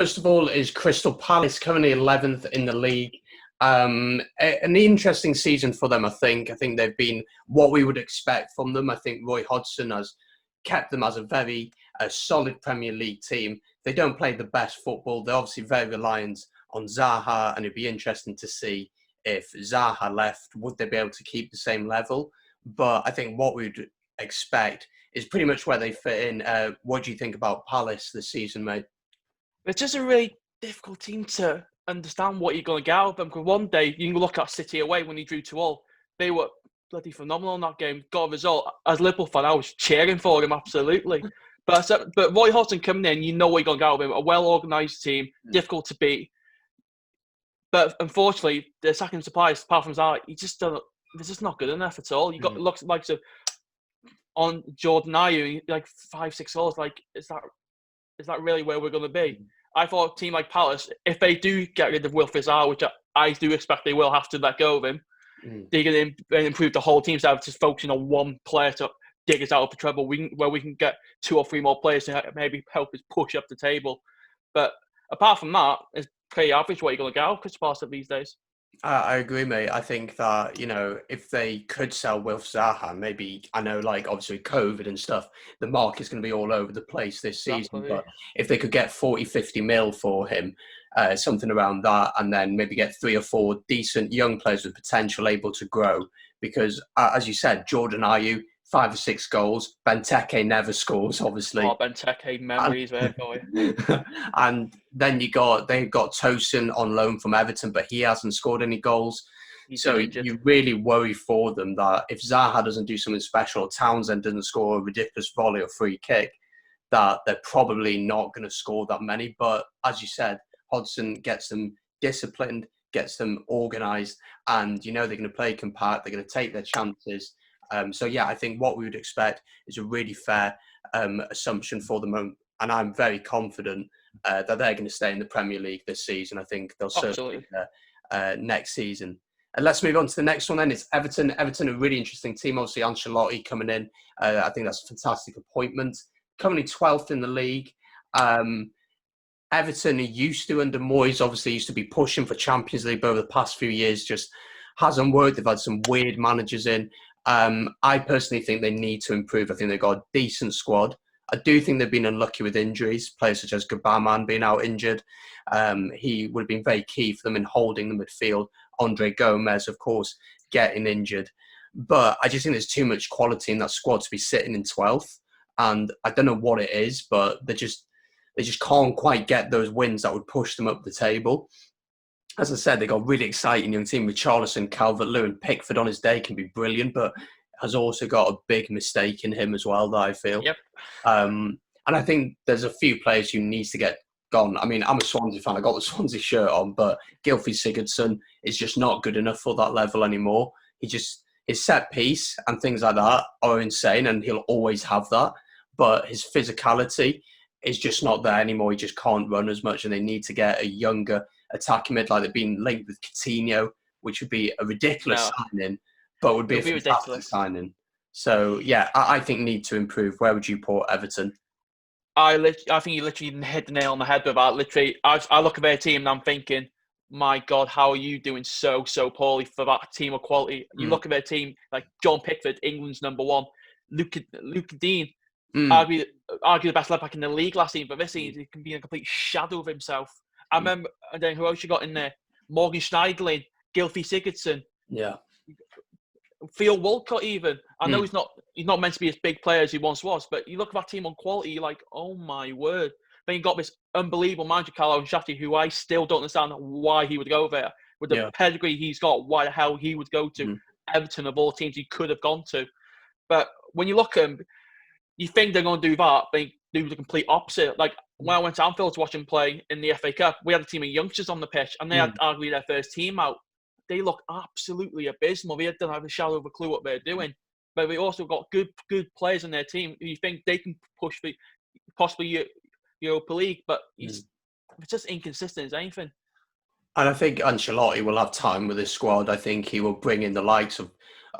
First of all, is Crystal Palace currently 11th in the league. An interesting season for them, I think. I think they've been what we would expect from them. I think Roy Hodgson has kept them as a very solid Premier League team. They don't play the best football. They're obviously very reliant on Zaha, and it'd be interesting to see if Zaha left, would they be able to keep the same level? But I think what we'd expect is pretty much where they fit in. What do you think about Palace this season, mate? It's just a really difficult team to understand what you're going to get out of them. Because one day you can look at City away when he drew 2-2. They were bloody phenomenal in that game. Got a result. As a Liverpool fan, I was cheering for him, absolutely. But Roy Hodgson coming in, you know what you're going to get out of him. A well-organised team, difficult to beat. But unfortunately, the attacking supplies, apart from Zaha, they're just not good enough at all. You got looks like on Jordan Ayew, like 5-6 goals. Like, is that really where we're going to be? I thought a team like Palace, if they do get rid of Wilfried Zaha, which I do expect they will have to let go of him, they're going to improve the whole team instead of just focusing on one player to dig us out of the trouble. Where we can get 2 or 3 more players to maybe help us push up the table. But apart from that, it's pretty average what you're going to get out of Crystal Palace these days. I agree, mate. I think that, if they could sell Wilf Zaha, maybe, I know, like, obviously COVID and stuff, the market's going to be all over the place this season. But if they could get 40, 50 mil for him, something around that, and then maybe get 3 or 4 decent young players with potential able to grow. Because, as you said, Jordan Ayew, 5 or 6 goals. Benteke never scores, obviously. Oh, Benteke memories there for you. And then they've got Tosin on loan from Everton, but he hasn't scored any goals. So you really worry for them that if Zaha doesn't do something special, Townsend doesn't score a ridiculous volley or free kick, that they're probably not going to score that many. But as you said, Hodgson gets them disciplined, gets them organised, and they're going to play compact, they're going to take their chances. So, yeah, I think what we would expect is a really fair assumption for the moment. And I'm very confident that they're going to stay in the Premier League this season. I think they'll certainly be there next season. And let's move on to the next one then. It's Everton. Everton, a really interesting team. Obviously, Ancelotti coming in. I think that's a fantastic appointment. Currently 12th in the league. Everton, used to, under Moyes, obviously used to be pushing for Champions League, but over the past few years just hasn't worked. They've had some weird managers in. I personally think they need to improve. I think they've got a decent squad. I do think they've been unlucky with injuries. Players such as Gabaman being out injured. He would have been very key for them in holding the midfield. Andre Gomez, of course, getting injured. But I just think there's too much quality in that squad to be sitting in 12th. And I don't know what it is, but they just can't quite get those wins that would push them up the table. As I said, they got a really exciting young team with Charlison, Calvert-Lewin. Pickford on his day can be brilliant, but has also got a big mistake in him as well that I feel. Yep. And I think there's a few players who needs to get gone. I mean, I'm a Swansea fan. I got the Swansea shirt on, but Gylfi Sigurdsson is just not good enough for that level anymore. His set piece and things like that are insane, and he'll always have that. But his physicality is just not there anymore. He just can't run as much, and they need to get a younger attacking mid, like they've been linked with Coutinho, which would be a ridiculous signing, but would be a fantastic signing. So, yeah, I think need to improve. Where would you put Everton? I think you literally hit the nail on the head with that. Literally, I look at their team and I'm thinking, my God, how are you doing so poorly for that team of quality? You look at their team, like John Pickford, England's number 1, Luke Dean, arguably the best left back in the league last season, but this season he can be a complete shadow of himself. I remember, and then who else you got in there? Morgan Schneiderlin, Gylfi Sigurdsson. Yeah. Theo Walcott even. I know he's not meant to be as big player as he once was, but you look at that team on quality, you're like, oh my word. Then you got this unbelievable manager, Carlo Ancelotti, who I still don't understand why he would go there. With the pedigree he's got, why the hell he would go to Everton of all teams he could have gone to. But when you look at him, you think they're going to do that, but they do the complete opposite. Like, when I went to Anfield to watch him play in the FA Cup, we had a team of youngsters on the pitch, and they had arguably their first team out. They look absolutely abysmal. They don't have a shadow of a clue what they're doing. But they also got good players in their team who you think they can push for possibly Europa League, but it's just inconsistent as anything. And I think Ancelotti will have time with his squad. I think he will bring in the likes of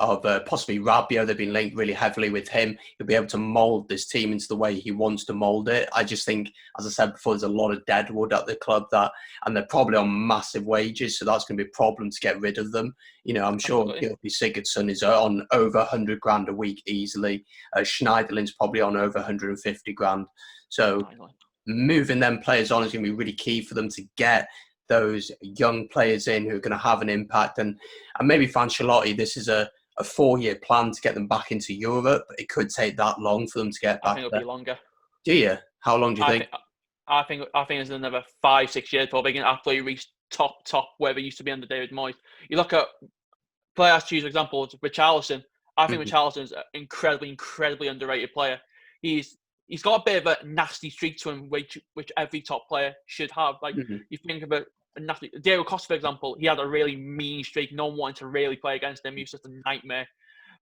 of possibly Rabiot. They've been linked really heavily with him. He'll be able to mould this team into the way he wants to mould it. I just think, as I said before, there's a lot of deadwood at the club and they're probably on massive wages, so that's going to be a problem to get rid of them. I'm sure Gylfi Sigurdsson is on over 100 grand a week easily. Schneiderlin's probably on over 150 grand. So moving them players on is going to be really key for them to get those young players in who are going to have an impact. And maybe for Ancelotti, this is a 4-year plan to get them back into Europe. It could take that long for them to get back. I think it'll be longer. Do you? How long do you think? I think it's another 5-6 years before they can absolutely reach top where they used to be under David Moyes. You look at players, choose example, Richarlison. I think Richarlison's an incredibly underrated player. He's got a bit of a nasty streak to him, which every top player should have. Like you think about Diego Costa, for example, he had a really mean streak. No one wanted to really play against him. He was just a nightmare.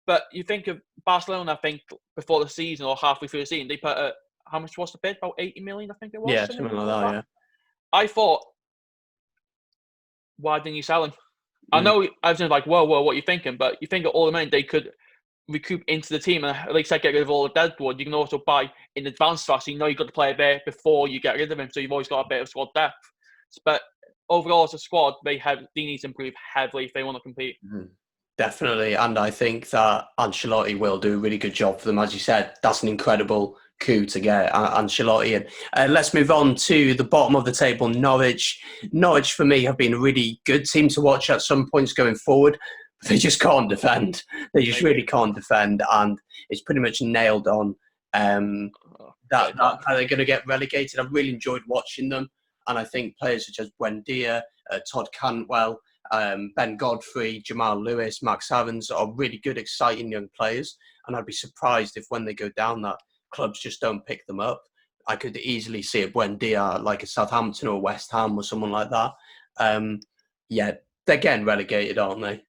But you think of Barcelona, I think, before the season or halfway through the season, they put how much was the bid? About 80 million, I think it was. Yeah, something like that, yeah. I thought, why didn't you sell him? I know I was like, whoa, what are you thinking? But you think of all the money they could recoup into the team, and like I said, get rid of all the deadwood. You can also buy in advance fast, so you've got to play there before you get rid of him, so you've always got a bit of squad depth. But overall, as a squad, they need to improve heavily if they want to compete. Definitely, and I think that Ancelotti will do a really good job for them. As you said, that's an incredible coup to get Ancelotti. And let's move on to the bottom of the table, Norwich. Norwich, for me, have been a really good team to watch at some points going forward. They just can't defend. They just really can't defend, and it's pretty much nailed on that they're going to get relegated. I've really enjoyed watching them, and I think players such as Buendia, Todd Cantwell, Ben Godfrey, Jamal Lewis, Max Aarons are really good, exciting young players, and I'd be surprised if when they go down that clubs just don't pick them up. I could easily see a Buendia like a Southampton or West Ham or someone like that. They're getting relegated, aren't they?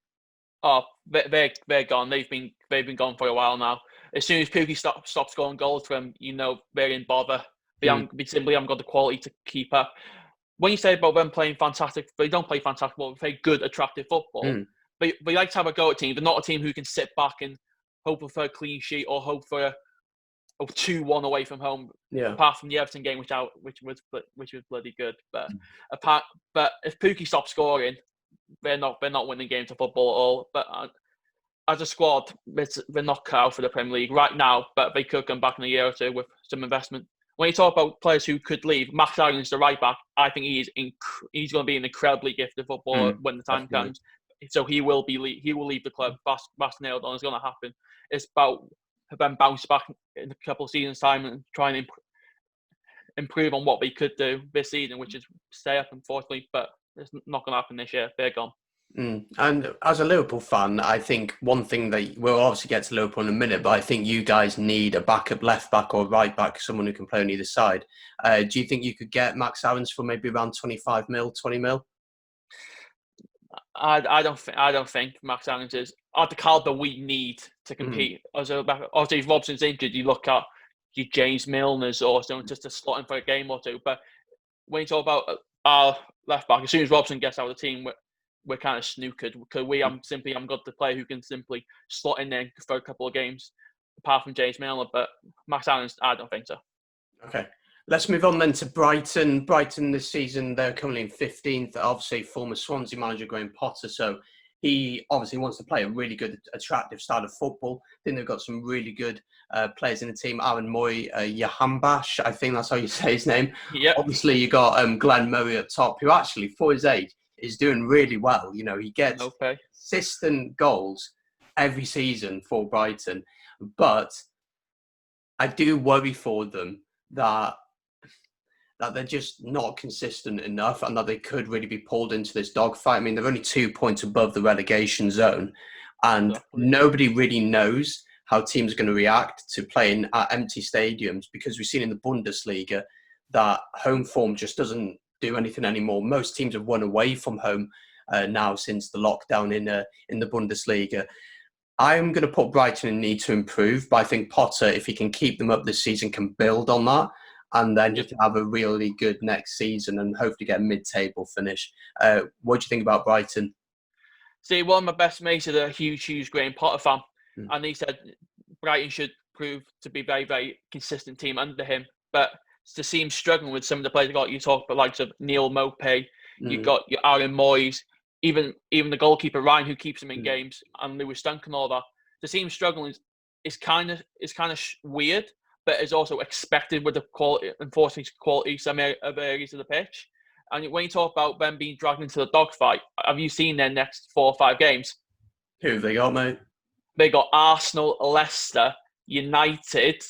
Oh, they're gone. They've been gone for a while now. As soon as Pukki stops scoring goals for them, they're in bother. They simply haven't got the quality to keep up. When you say about them playing fantastic, they don't play fantastic football. They play good, attractive football. They like to have a go at teams. They're not a team who can sit back and hope for a clean sheet or hope for a 2-1 away from home. Yeah. Apart from the Everton game, which was bloody good. But if Pukki stops scoring, they're not winning games of football at all. But as a squad, they're not cut out for the Premier League right now. But they could come back in a year or two with some investment. When you talk about players who could leave, Max Aarons, the right back, I think he's going to be an incredibly gifted footballer when the time comes. So he will leave the club. That's nailed on. It's going to happen. It's about them bounce back in a couple of seasons' time and try and improve on what they could do this season, which is stay up, unfortunately. But it's not going to happen this year. They're gone. And as a Liverpool fan, I think one thing that we'll obviously get to Liverpool in a minute, but I think you guys need a backup left back or right back, someone who can play on either side. Do you think you could get Max Aarons for maybe around 25 mil, 20 mil? I don't think Max Aarons is at the caliber we need to compete. Obviously, if Robson's injured, you look at your James Milners or someone just to slot in for a game or two. But when you talk about our left back, as soon as Robson gets out of the team, we're kind of snookered because we haven't got the player who can simply slot in there for a couple of games, apart from James Milner. But Max Aarons, I don't think so. Okay. Let's move on then to Brighton. Brighton this season, they're currently in 15th. Obviously, former Swansea manager Graham Potter. So he obviously wants to play a really good, attractive style of football. I think they've got some really good players in the team. Aaron Moy, Yahambash, I think that's how you say his name. Yep. Obviously, you got Glenn Murray at top, who actually, for his age, is doing really well. He gets consistent goals every season for Brighton. But I do worry for them that they're just not consistent enough and that they could really be pulled into this dogfight. I mean, they're only 2 points above the relegation zone, and nobody really knows how teams are going to react to playing at empty stadiums, because we've seen in the Bundesliga that home form just doesn't do anything anymore. Most teams have won away from home now since the lockdown in the Bundesliga. I'm going to put Brighton in need to improve, but I think Potter, if he can keep them up this season, can build on that and then just have a really good next season and hopefully get a mid-table finish. What do you think about Brighton? See, one of my best mates is a huge Graham Potter fan, Mm. and he said Brighton should prove to be very, very consistent team under him. But to see him struggling with some of the players you talk about, likes of Neil Maupay, you've got your Aaron Moyes, even the goalkeeper Ryan, who keeps him in games, and Lewis Dunk and all that. To see him struggling is kind of weird, but is also expected with the quality, enforcing quality some areas of the pitch. And when you talk about them being dragged into the dogfight, have you seen their next 4 or 5 games? Who have they got, mate? They got Arsenal, Leicester, United,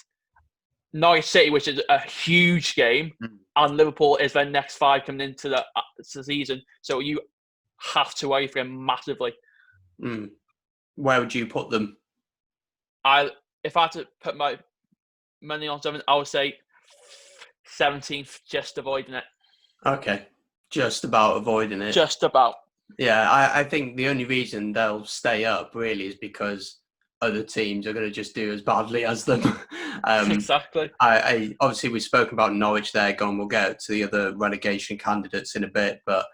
Norwich City, which is a huge game, and Liverpool is their next 5 coming into the season. So you have to worry for them massively. Where would you put them? If I had to put my money on something, I would say 17th, just avoiding it. Okay, just about avoiding it. Just about. Yeah, I think the only reason they'll stay up really is because other teams are going to just do as badly as them. Exactly. I obviously we've spoken about Norwich there. We'll get to the other relegation candidates in a bit, but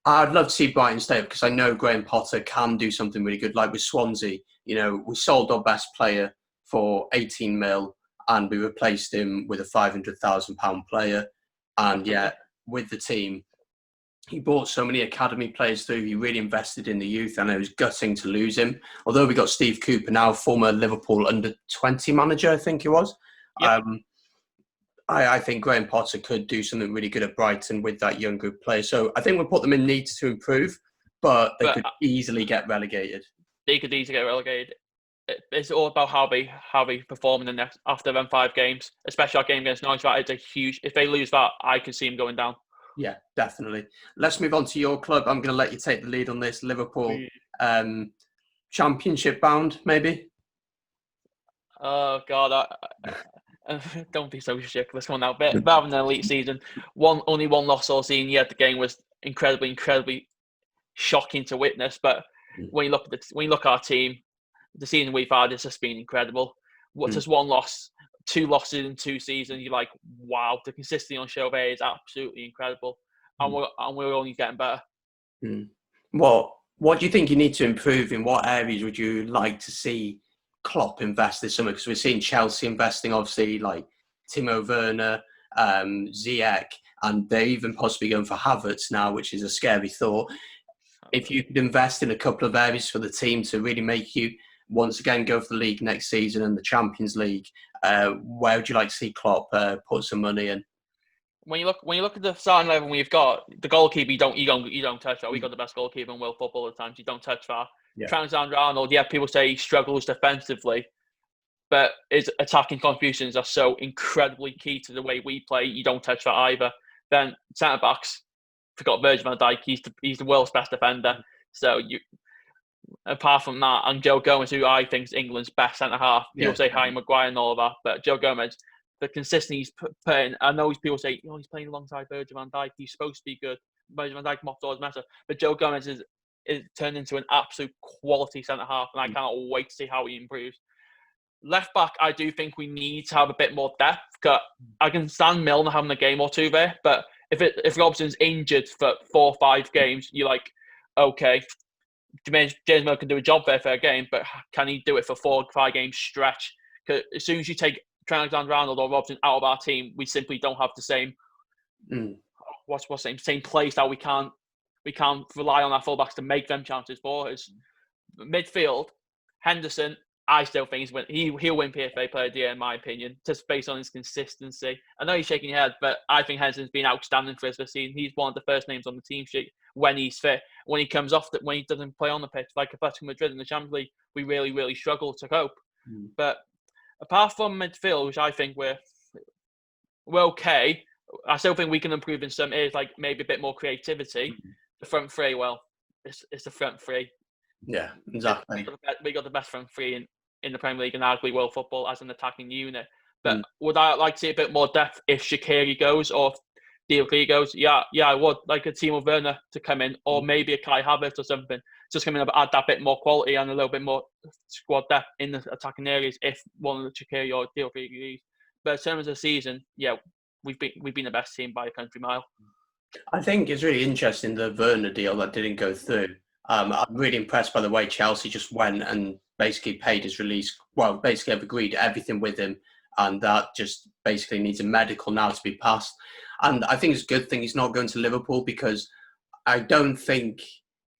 I'd love to see Brighton stay up because I know Graham Potter can do something really good. Like with Swansea, we sold our best player for 18 mil and we replaced him with a £500,000 player. And yet, with the team, he brought so many academy players through. He really invested in the youth, and it was gutting to lose him. Although we got Steve Cooper now, former Liverpool under-20 manager, I think he was. Yep. I think Graham Potter could do something really good at Brighton with that young group player. So I think we'll put them in needs to improve, but they could easily get relegated. They could easily get relegated. It's all about how they perform in the next after them 5 games, especially our game against Norwich. It's a huge. If they lose that, I can see them going down. Yeah, definitely. Let's move on to your club. I'm going to let you take the lead on this. Liverpool, championship bound, maybe. Oh God, don't be so ridiculous. Come on now, but rather than an elite season, only one loss all season. Yeah, the game was incredibly shocking to witness. But when you look at our team, the season we've had has just been incredible. Just one loss, 2 losses in 2 seasons. You're like, wow, the consistency on show there is absolutely incredible, and we're only getting better. What do you think you need to improve? In what areas would you like to see Klopp invest this summer? Because we're seeing Chelsea investing, obviously, like Timo Werner, Ziyech, and they're even possibly going for Havertz now, which is a scary thought. If you could invest in a couple of areas for the team to really make you once again go for the league next season and the Champions League, where would you like to see Klopp put some money in? When you look at the starting level we've got, the goalkeeper you don't touch that. We've got the best goalkeeper in world football at times. You don't touch that. Trent Alexander-Arnold, people say he struggles defensively, but his attacking contributions are so incredibly key to the way we play. You don't touch that either. Then centre backs, forgot Virgil van Dijk. He's the world's best defender. So apart from that, and Joe Gomez, who I think is England's best centre half. People say Harry Maguire and all of that, but Joe Gomez, the consistency he's put in. I know people say, he's playing alongside Virgil van Dijk. He's supposed to be good. Virgil van Dijk mopped all his mess up, but Joe Gomez is turned into an absolute quality centre half, and I cannot wait to see how he improves. Left back, I do think we need to have a bit more depth. I can stand Milner having a game or 2 there, but if Robson's injured for 4 or 5 games, you're like, okay, James Milner can do a job there for a game, but can he do it for 4 or 5 games stretch? Because as soon as you take Trent Alexander-Arnold or Robson out of our team, we simply don't have the same same play style. We can't rely on our fullbacks to make them chances for us. Midfield, Henderson, I still think he'll win PFA Player of the Year, in my opinion, just based on his consistency. I know you're shaking your head, but I think Henderson's been outstanding for us this season. He's one of the first names on the team sheet when he's fit. When he comes off, when he doesn't play on the pitch, like Atletico Madrid in the Champions League, we really struggle to cope. But apart from midfield, which I think we're okay, I still think we can improve in some areas, like maybe a bit more creativity. The front three, it's the front three. Yeah, exactly. We got the best front three in the Premier League and arguably world football as an attacking unit. But would I like to see a bit more depth if Shaqiri goes or Diakli goes? Yeah, I would like a Timo Werner to come in, or maybe a Kai Havertz or something. Just come in and add that bit more quality and a little bit more squad depth in the attacking areas if one of the Shaqiri or Diakli leaves. But in terms of the season, we've been the best team by a country mile. I think it's really interesting, the Werner deal that didn't go through. I'm really impressed by the way Chelsea just went and basically paid his release. Well, basically have agreed everything with him, and that just basically needs a medical now to be passed. And I think it's a good thing he's not going to Liverpool, because I don't think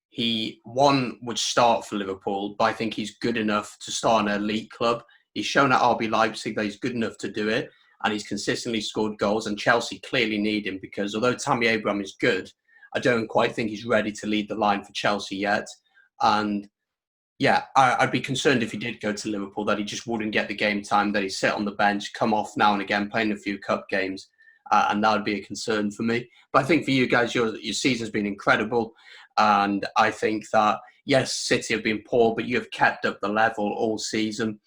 he, one, would start for Liverpool, but I think he's good enough to start an elite club. He's shown at RB Leipzig that he's good enough to do it, and he's consistently scored goals, and Chelsea clearly need him, because although Tammy Abraham is good, I don't quite think he's ready to lead the line for Chelsea yet. And yeah, I'd be concerned if he did go to Liverpool that he just wouldn't get the game time, that he'd sit on the bench, come off now and again, playing a few cup games. And that would be a concern for me. But I think for you guys, your season's been incredible. And I think that, yes, City have been poor, but you have kept up the level all season.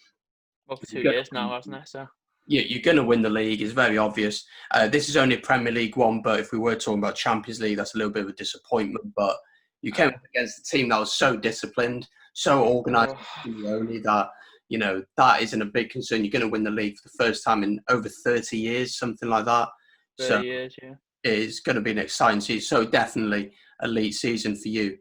Well, for 2 years now, hasn't it? So. Yeah, you're going to win the league. It's very obvious. This is only a Premier League one, but if we were talking about Champions League, that's a little bit of a disappointment. But you came up against a team that was so disciplined, so organised, only that, that isn't a big concern. You're going to win the league for the first time in over 30 years, something like that. 30 years, yeah. It's going to be an exciting season. So definitely elite season for you.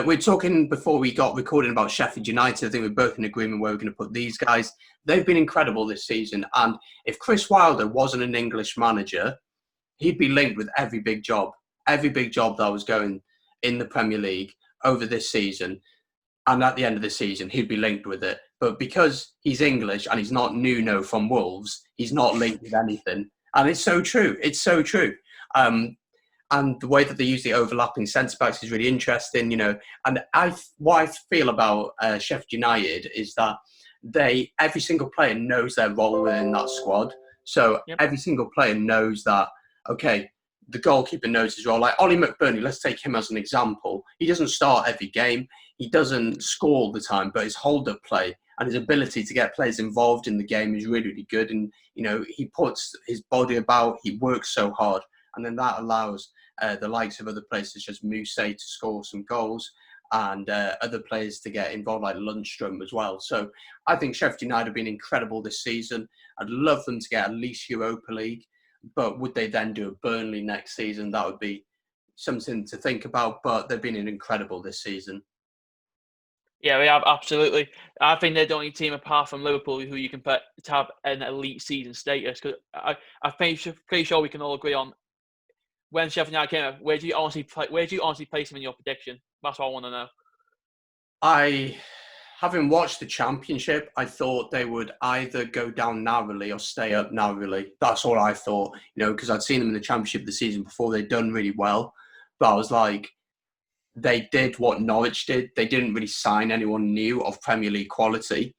We're talking before we got recording about Sheffield United. I think we're both in agreement where we're going to put these guys. They've been incredible this season. And if Chris Wilder wasn't an English manager, he'd be linked with every big job that was going in the Premier League over this season. And at the end of the season, he'd be linked with it. But because he's English and he's not Nuno from Wolves, he's not linked with anything. And it's so true. It's so true. And the way that they use the overlapping centre-backs is really interesting, And what I feel about Sheffield United is that every single player knows their role within that squad. So Every single player knows that, okay, the goalkeeper knows his role. Like Ollie McBurney, let's take him as an example. He doesn't start every game. He doesn't score all the time, but his hold-up play and his ability to get players involved in the game is really, really good. And, he puts his body about, he works so hard. And then that allows the likes of other players such as Mousse to score some goals, and other players to get involved like Lundstrom as well. So I think Sheffield United have been incredible this season. I'd love them to get at least Europa League, but would they then do a Burnley next season? That would be something to think about, but they've been incredible this season. Yeah, we have, absolutely. I think they're the only team apart from Liverpool who you can put to have an elite season status. Because I'm pretty sure we can all agree on, when Sheffield United came up, where do you honestly place them in your prediction? That's what I want to know. Having watched the Championship, I thought they would either go down narrowly or stay up narrowly. That's all I thought, because I'd seen them in the Championship the season before. They'd done really well. But I was like, they did what Norwich did. They didn't really sign anyone new of Premier League quality.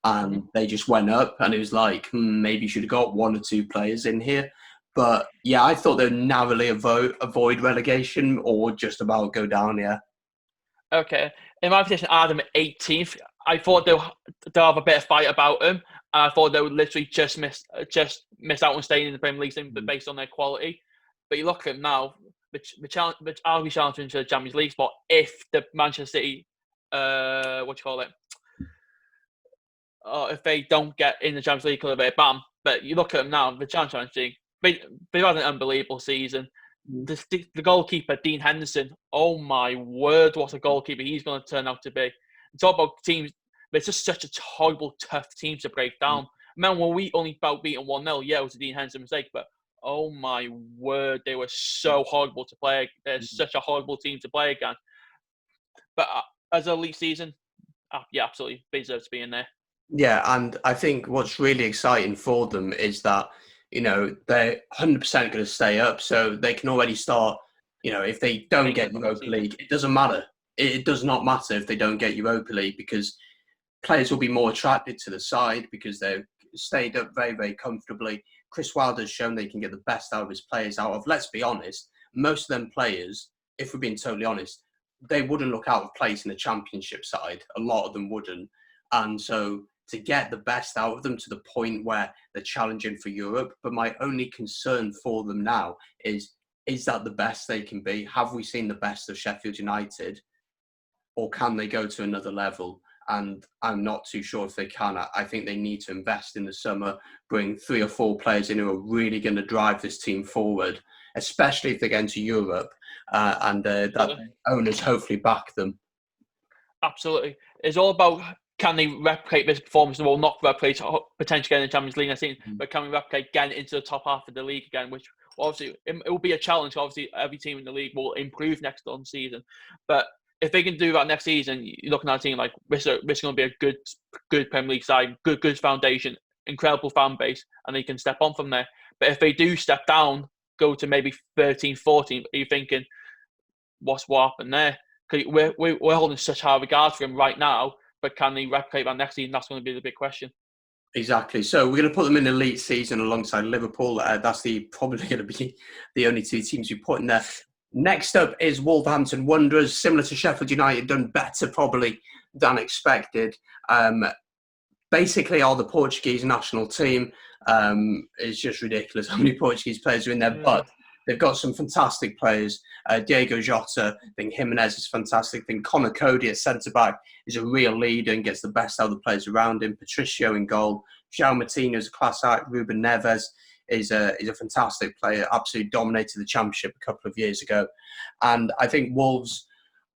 And they just went up, and it was like, maybe you should have got one or two players in here. But yeah, I thought they'd narrowly avoid relegation or just about go down, yeah. Okay. In my position, I had them at 18th. I thought they'll have a bit of fight about them. And I thought they would literally just miss out on staying in the Premier League based on their quality. But you look at them now, I'll be challenging to the Champions League spot if the Manchester City, if they don't get in the Champions League, a bit bam. But you look at them now, the Champions League, they've had an unbelievable season. The goalkeeper, Dean Henderson, oh my word, what a goalkeeper he's going to turn out to be. Talk about teams, it's just such a horrible, tough team to break down. Man, when we only about beaten 1-0, yeah, it was a Dean Henderson mistake, but oh my word, they were so horrible to play. They're such a horrible team to play against. But as a elite season, yeah, absolutely, they deserve to be in there. Yeah, and I think what's really exciting for them is that, they're 100% going to stay up, so they can already start, if they don't get Europa League, it doesn't matter. It does not matter if they don't get Europa League, because players will be more attracted to the side because they've stayed up very, very comfortably. Chris Wilder's shown they can get the best out of his players out of, let's be honest, most of them players, if we're being totally honest, they wouldn't look out of place in a Championship side. A lot of them wouldn't. And so to get the best out of them to the point where they're challenging for Europe. But my only concern for them now is that the best they can be? Have we seen the best of Sheffield United? Or can they go to another level? And I'm not too sure if they can. I think they need to invest in the summer, bring 3 or 4 players in who are really going to drive this team forward, especially if they get into Europe, and that owners hopefully back them. Absolutely. It's all about, can they replicate this performance? Well, not replicate potentially getting the Champions League next season, but can we replicate getting into the top half of the league again? Which obviously it will be a challenge. Obviously, every team in the league will improve next on season, but if they can do that next season, you're looking at a team like this is going to be a good Premier League side, good foundation, incredible fan base, and they can step on from there. But if they do step down, go to maybe 13, 14, are you thinking, what happened there? We're holding such high regard for him right now, but can they replicate that next season? That's going to be the big question. Exactly. So we're going to put them in the elite season alongside Liverpool. That's probably going to be the only two teams we put in there. Next up is Wolverhampton Wanderers, similar to Sheffield United, done better probably than expected. Basically, are the Portuguese national team. It's just ridiculous how many Portuguese players are in there, but they've got some fantastic players. Diego Jota, I think Jimenez is fantastic. I think Conor Cody at centre-back is a real leader and gets the best out of the players around him. Patricio in goal. João Martinho is a class act. Ruben Neves is a fantastic player, absolutely dominated the Championship a couple of years ago. And I think Wolves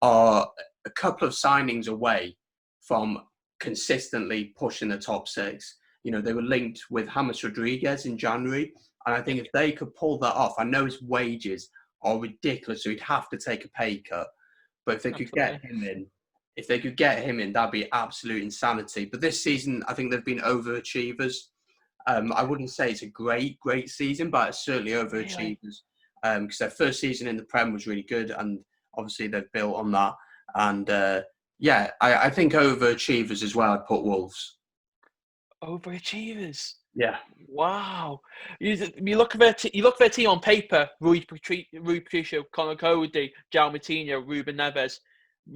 are a couple of signings away from consistently pushing the top six. You know, they were linked with James Rodriguez in January. And I think if they could pull that off, I know his wages are ridiculous, so he'd have to take a pay cut. But if they could get him in, that'd be absolute insanity. But this season, I think they've been overachievers. I wouldn't say it's a great season, but it's certainly overachievers. Because their first season in the Prem was really good, and obviously they've built on that. And I think overachievers as well. I'd put Wolves. Overachievers. Yeah. Wow. You look at their team on paper: Rui Patricio, Conor Cody, João Martinho, Ruben Neves,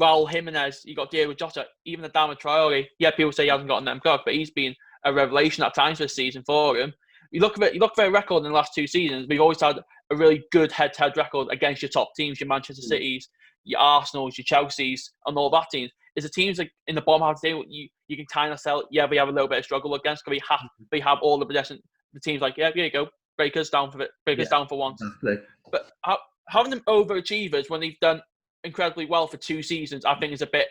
Raul Jimenez. You got Diego Jota, even Adama Traore. Yeah, people say he hasn't gotten them clock, but he's been a revelation at times this season for him. You look at their record in the last two seasons. We've always had a really good head-to-head record against your top teams, your Manchester Cities, your Arsenals, your Chelseas, and all that teams. Is the teams like in the bottom half of the table you can kind of sell? Yeah, we have a little bit of struggle against because we have all the possession. The teams like, yeah, here you go, break us down for once. Exactly. But having them overachievers when they've done incredibly well for 2 seasons, I think is a bit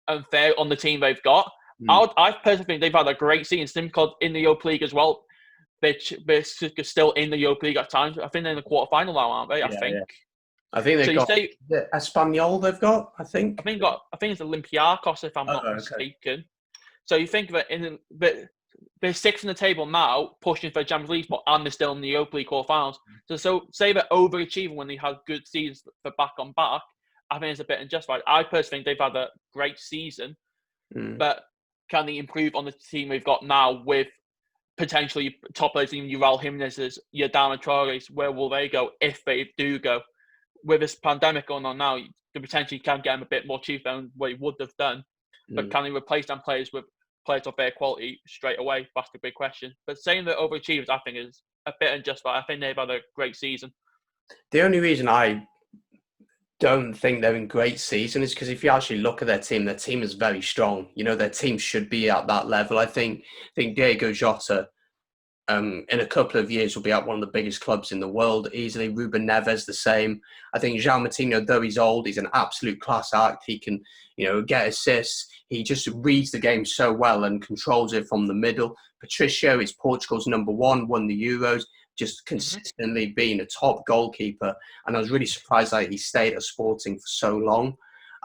unfair on the team they've got. I personally think they've had a great season. Simply in the Europa League as well. They're still in the Europa League at times. I think they're in the quarterfinal now, aren't they? I think they've got the Espanyol. They've got. I think it's Olympiacos, if I'm not mistaken. So you think of it they're 6th in the table now, pushing for a Champions League spot, and they're still in the Europa League quarterfinals. So say they're overachieving when they had good seasons for back on back. I think it's a bit unjustified. I personally think they've had a great season, but can they improve on the team we've got now with potentially top players, even your Raul Jimenez's, your Adama Traore's? Where will they go if they do go? With this pandemic going on now, they potentially can get them a bit more cheaper than what he would have done. But can they replace them players with players of their quality straight away? That's the big question. But saying that overachievers, I think, is a bit unjustified. I think they've had a great season. The only reason I don't think they're in great season is because if you actually look at their team is very strong. You know, their team should be at that level. I think Diego Jota, in a couple of years, will be at one of the biggest clubs in the world easily. Ruben Neves, the same. I think João Martinho, though he's old, he's an absolute class act. He can, get assists. He just reads the game so well and controls it from the middle. Patricio is Portugal's number 1, won the Euros, just consistently being a top goalkeeper. And I was really surprised that he stayed at Sporting for so long.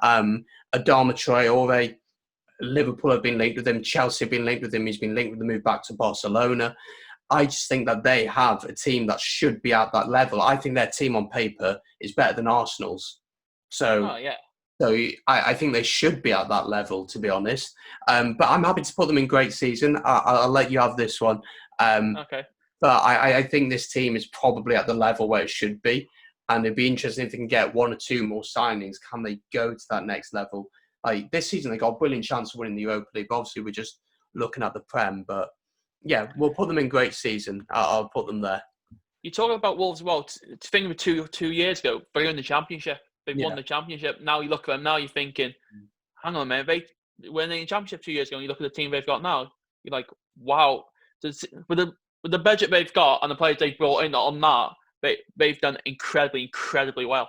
Adama Traore, Liverpool have been linked with him. Chelsea have been linked with him. He's been linked with the move back to Barcelona. I just think that they have a team that should be at that level. I think their team on paper is better than Arsenal's. So I think they should be at that level, to be honest. But I'm happy to put them in great season. I'll let you have this one. Okay. But I think this team is probably at the level where it should be. And it'd be interesting if they can get 1 or 2 more signings. Can they go to that next level? Like this season, they got a brilliant chance of winning the Europa League. Obviously, we're just looking at the Prem. But yeah, we'll put them in great season. I'll put them there. You talk about Wolves as well. To think of 2 years ago, they're in the Championship. They've won the Championship. Now you look at them. Now you're thinking, hang on a minute. They were in the Championship 2 years ago. And you look at the team they've got now. You're like, wow. With the budget they've got and the players they've brought in on that, they've done incredibly well.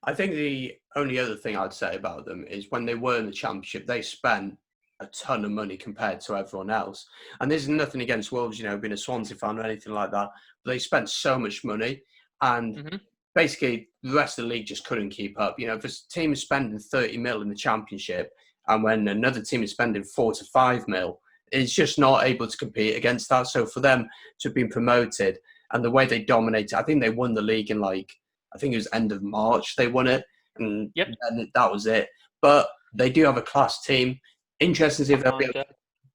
I think the only other thing I'd say about them is when they were in the Championship, they spent a ton of money compared to everyone else. And there's nothing against Wolves, being a Swansea fan or anything like that. But they spent so much money, and basically the rest of the league just couldn't keep up. If a team is spending 30 mil in the Championship, and when another team is spending 4 to 5 mil, it's just not able to compete against that. So for them to have been promoted and the way they dominated, I think they won the league in I think it was end of March they won it, and that was it. But they do have a class team. Interesting to see if they'll be able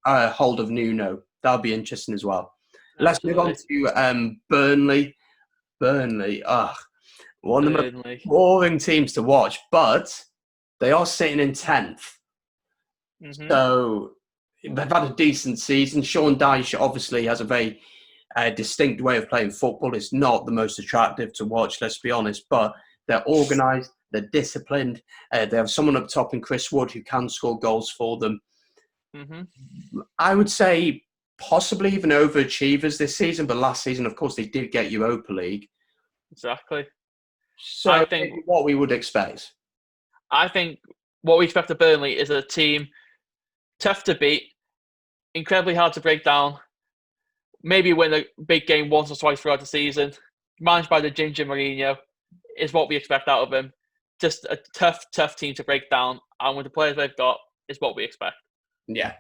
to hold of Nuno. That'll be interesting as well. Absolutely. Let's move on to Burnley. Burnley, one of the most boring teams to watch, but they are sitting in 10th. So they've had a decent season. Sean Dyche obviously has a very distinct way of playing football. It's not the most attractive to watch, let's be honest, but they're organised, they're disciplined. They have someone up top in Chris Wood who can score goals for them. I would say possibly even overachievers this season, but last season, of course, they did get Europa League. Exactly. So I think what we would expect. I think what we expect of Burnley is a team tough to beat, incredibly hard to break down, maybe win a big game once or twice throughout the season, managed by the Ginger Mourinho, is what we expect out of him. Just a tough team to break down, and with the players they've got, is what we expect. Yeah.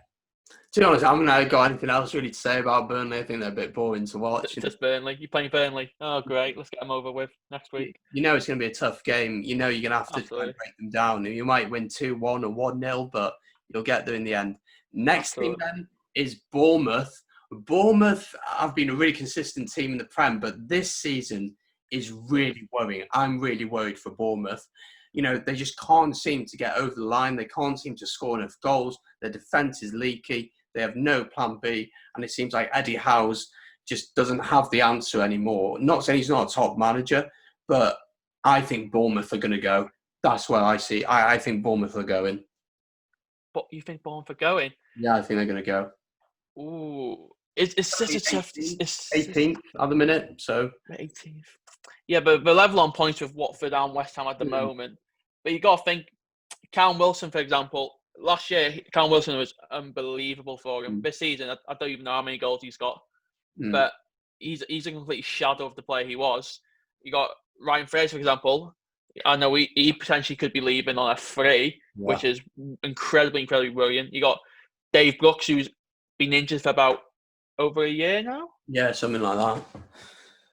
To be honest, I haven't got anything else really to say about Burnley. I think they're a bit boring to watch. Just Burnley. You're playing Burnley. Oh, great. Let's get them over with next week. It's going to be a tough game. You're going to have to try and break them down. You might win 2-1 or 1-0, but you'll get there in the end. Next team then is Bournemouth. Bournemouth have been a really consistent team in the Prem, but this season is really worrying. I'm really worried for Bournemouth. They just can't seem to get over the line. They can't seem to score enough goals. Their defence is leaky. They have no plan B. And it seems like Eddie Howe's just doesn't have the answer anymore. Not saying he's not a top manager, but I think Bournemouth are going to go. That's where I see. I think Bournemouth are going. But you think Bournemouth are going? Yeah, I think they're going to go. Ooh. It's such a tough... 18th at the minute, so... 18th. Yeah, but we're level on points with Watford and West Ham at the moment. But you got to think, Callum Wilson, for example, last year, Callum Wilson was unbelievable for him. This season, I don't even know how many goals he's got. But he's a complete shadow of the player he was. You got Ryan Fraser, for example. I know he potentially could be leaving on a free, which is incredibly worrying. You got Dave Brooks, who's been injured for about over a year now. Yeah, something like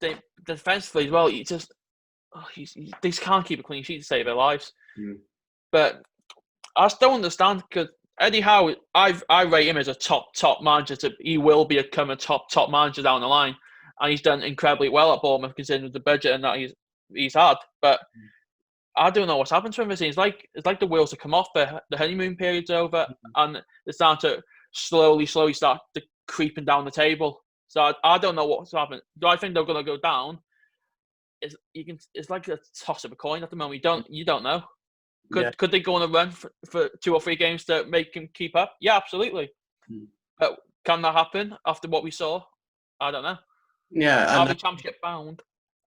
that. Defensively as well, they just can't keep a clean sheet to save their lives. But I still understand, because Eddie Howe, I rate him as a top manager. He will become a top manager down the line, and he's done incredibly well at Bournemouth considering the budget and that he's had. But I don't know what's happened to him. It's like the wheels have come off. The honeymoon period's over, and it's starting to slowly start creeping down the table. So I don't know what's happened. Do I think they're going to go down? It's like a toss of a coin at the moment. You don't know. Could they go on a run for 2 or 3 games to make him keep up? Yeah, absolutely. But can that happen after what we saw? I don't know. Yeah, are they championship bound?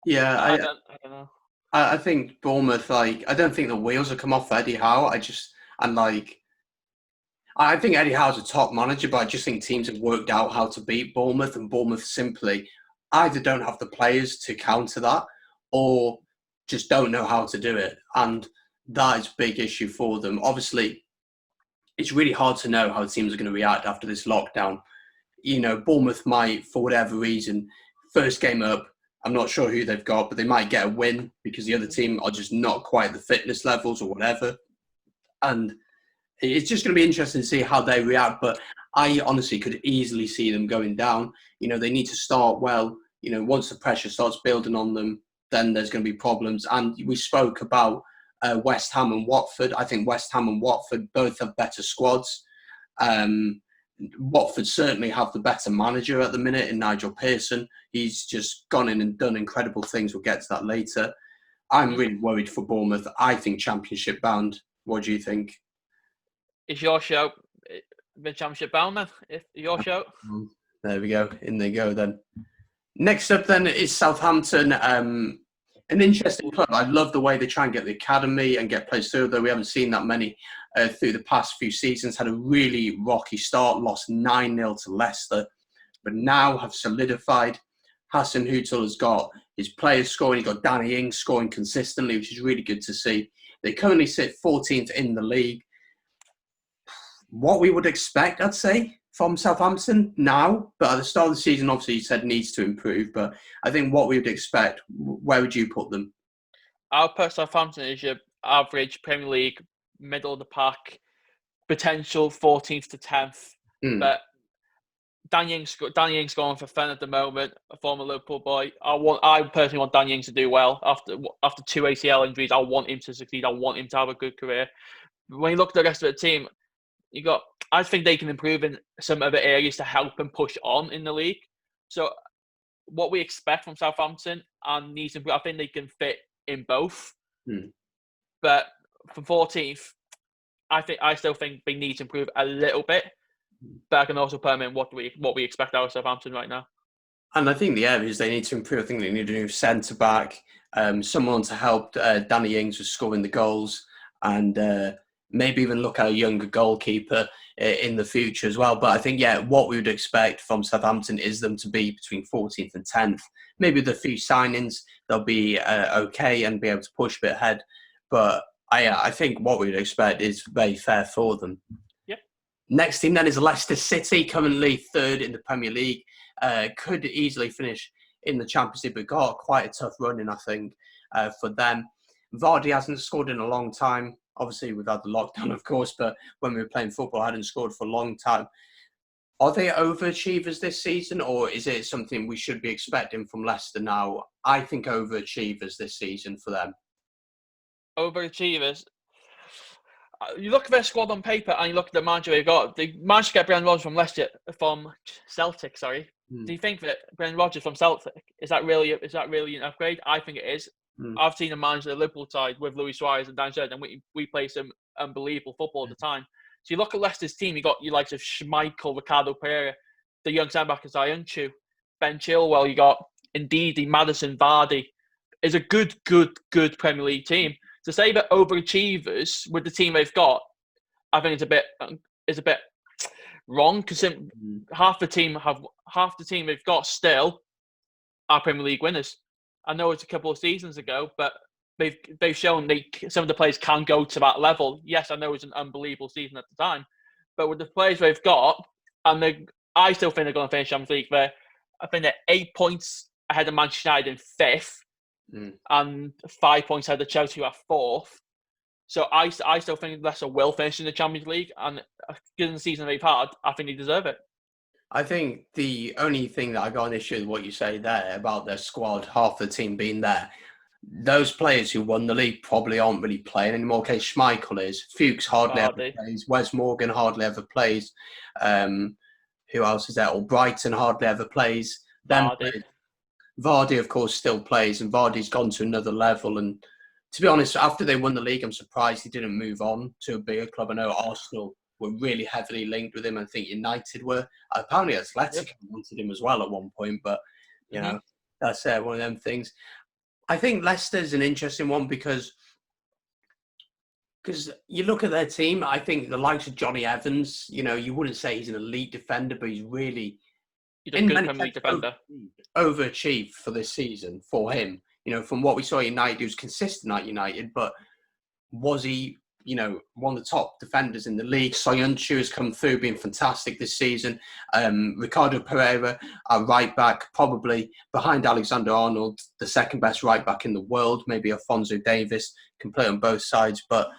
Yeah, I don't know. I think Bournemouth, I don't think the wheels have come off for Eddie Howe. I think Eddie Howe's a top manager, but I just think teams have worked out how to beat Bournemouth, and Bournemouth simply either don't have the players to counter that or just don't know how to do it. And that is a big issue for them. Obviously, it's really hard to know how teams are going to react after this lockdown. Bournemouth might, for whatever reason, first game up, I'm not sure who they've got, but they might get a win because the other team are just not quite the fitness levels or whatever. And it's just going to be interesting to see how they react. But I honestly could easily see them going down. They need to start well. Once the pressure starts building on them, then there's going to be problems. And we spoke about West Ham and Watford. I think West Ham and Watford both have better squads. Watford certainly have the better manager at the minute in Nigel Pearson. He's just gone in and done incredible things. We'll get to that later. I'm really worried for Bournemouth. I think championship bound. What do you think? It's your show. The championship bound, then. If your show. There we go. In they go then. Next up then is Southampton. an interesting club. I love the way they try and get the academy and get players through, though we haven't seen that many through the past few seasons. Had a really rocky start, lost 9-0 to Leicester, but now have solidified. Hassan Hutel has got his players scoring. He's got Danny Ings scoring consistently, which is really good to see. They currently sit 14th in the league. What we would expect, I'd say, from Southampton now, but at the start of the season, obviously, you said needs to improve. But I think what we would expect, where would you put them? I'll put Southampton as your average Premier League, middle of the pack, potential 14th to 10th. But Danny Ings going for fun at the moment, a former Liverpool boy. I personally want Danny Ings to do well after 2 ACL injuries. I want him to succeed. I want him to have a good career. But when you look at the rest of the team, I think they can improve in some other areas to help and push on in the league. So what we expect from Southampton and needs to improve, I think they can fit in both. But from 14th, I still think they need to improve a little bit. But I can also put them in what we expect out of Southampton right now. And I think the areas they need to improve, I think they need a new centre-back, someone to help Danny Ings with scoring the goals, and maybe even look at a younger goalkeeper in the future as well. But I think, what we would expect from Southampton is them to be between 14th and 10th. Maybe with a few signings, they'll be okay and be able to push a bit ahead. But I think what we would expect is very fair for them. Yep. Next team then is Leicester City, currently third in the Premier League. Could easily finish in the Champions League, but got quite a tough run in, I think, for them. Vardy hasn't scored in a long time. Obviously, we've had the lockdown, of course, but when we were playing football, I hadn't scored for a long time. Are they overachievers this season, or is it something we should be expecting from Leicester now? I think overachievers this season for them. Overachievers. You look at their squad on paper and you look at the manager they've got. They managed to get Brendan Rodgers from Celtic. Sorry. Do you think that Brendan Rodgers from Celtic is that really an upgrade? I think it is. I've seen him manage the Liverpool side with Luis Suarez and Dan Sheridan, and we play some unbelievable football at the time. So you look at Leicester's team, you got your likes of Schmeichel, Ricardo Pereira, the young centre-back is Iancu, Ben Chilwell, you got Ndidi, Maddison, Vardy. Is a good Premier League team. To say that overachievers with the team they've got, I think it's a bit wrong, because half the team they've got still are Premier League winners. I know it's a couple of seasons ago, but they've shown some of the players can go to that level. Yes, I know it was an unbelievable season at the time, but with the players they've got, and I still think they're going to finish Champions League there. I think they're 8 points ahead of Manchester United in 5th, and 5 points ahead of Chelsea, who are 4th. So I still think Leicester will finish in the Champions League, and given the season they've had, I think they deserve it. I think the only thing that I got an issue with what you say there about their squad, half the team being there, those players who won the league probably aren't really playing anymore. Okay, Schmeichel is. Fuchs hardly ever plays. Wes Morgan hardly ever plays. Who else is there? Or Brighton hardly ever plays. Vardy, of course, still plays, and Vardy's gone to another level. And to be honest, after they won the league, I'm surprised he didn't move on to a bigger club. I know Arsenal were really heavily linked with him. I think United were. Apparently Athletic wanted him as well at one point, but you know, that's one of them things. I think Leicester's an interesting one because you look at their team. I think the likes of Johnny Evans, you wouldn't say he's an elite defender, but he's really overachieved for this season for him. From what we saw at United, he was consistent at United, but was he, one of the top defenders in the league? Soyuncu has come through, being fantastic this season. Ricardo Pereira, our right back, probably behind Alexander-Arnold, the second best right back in the world. Maybe Alphonso Davies can play on both sides, but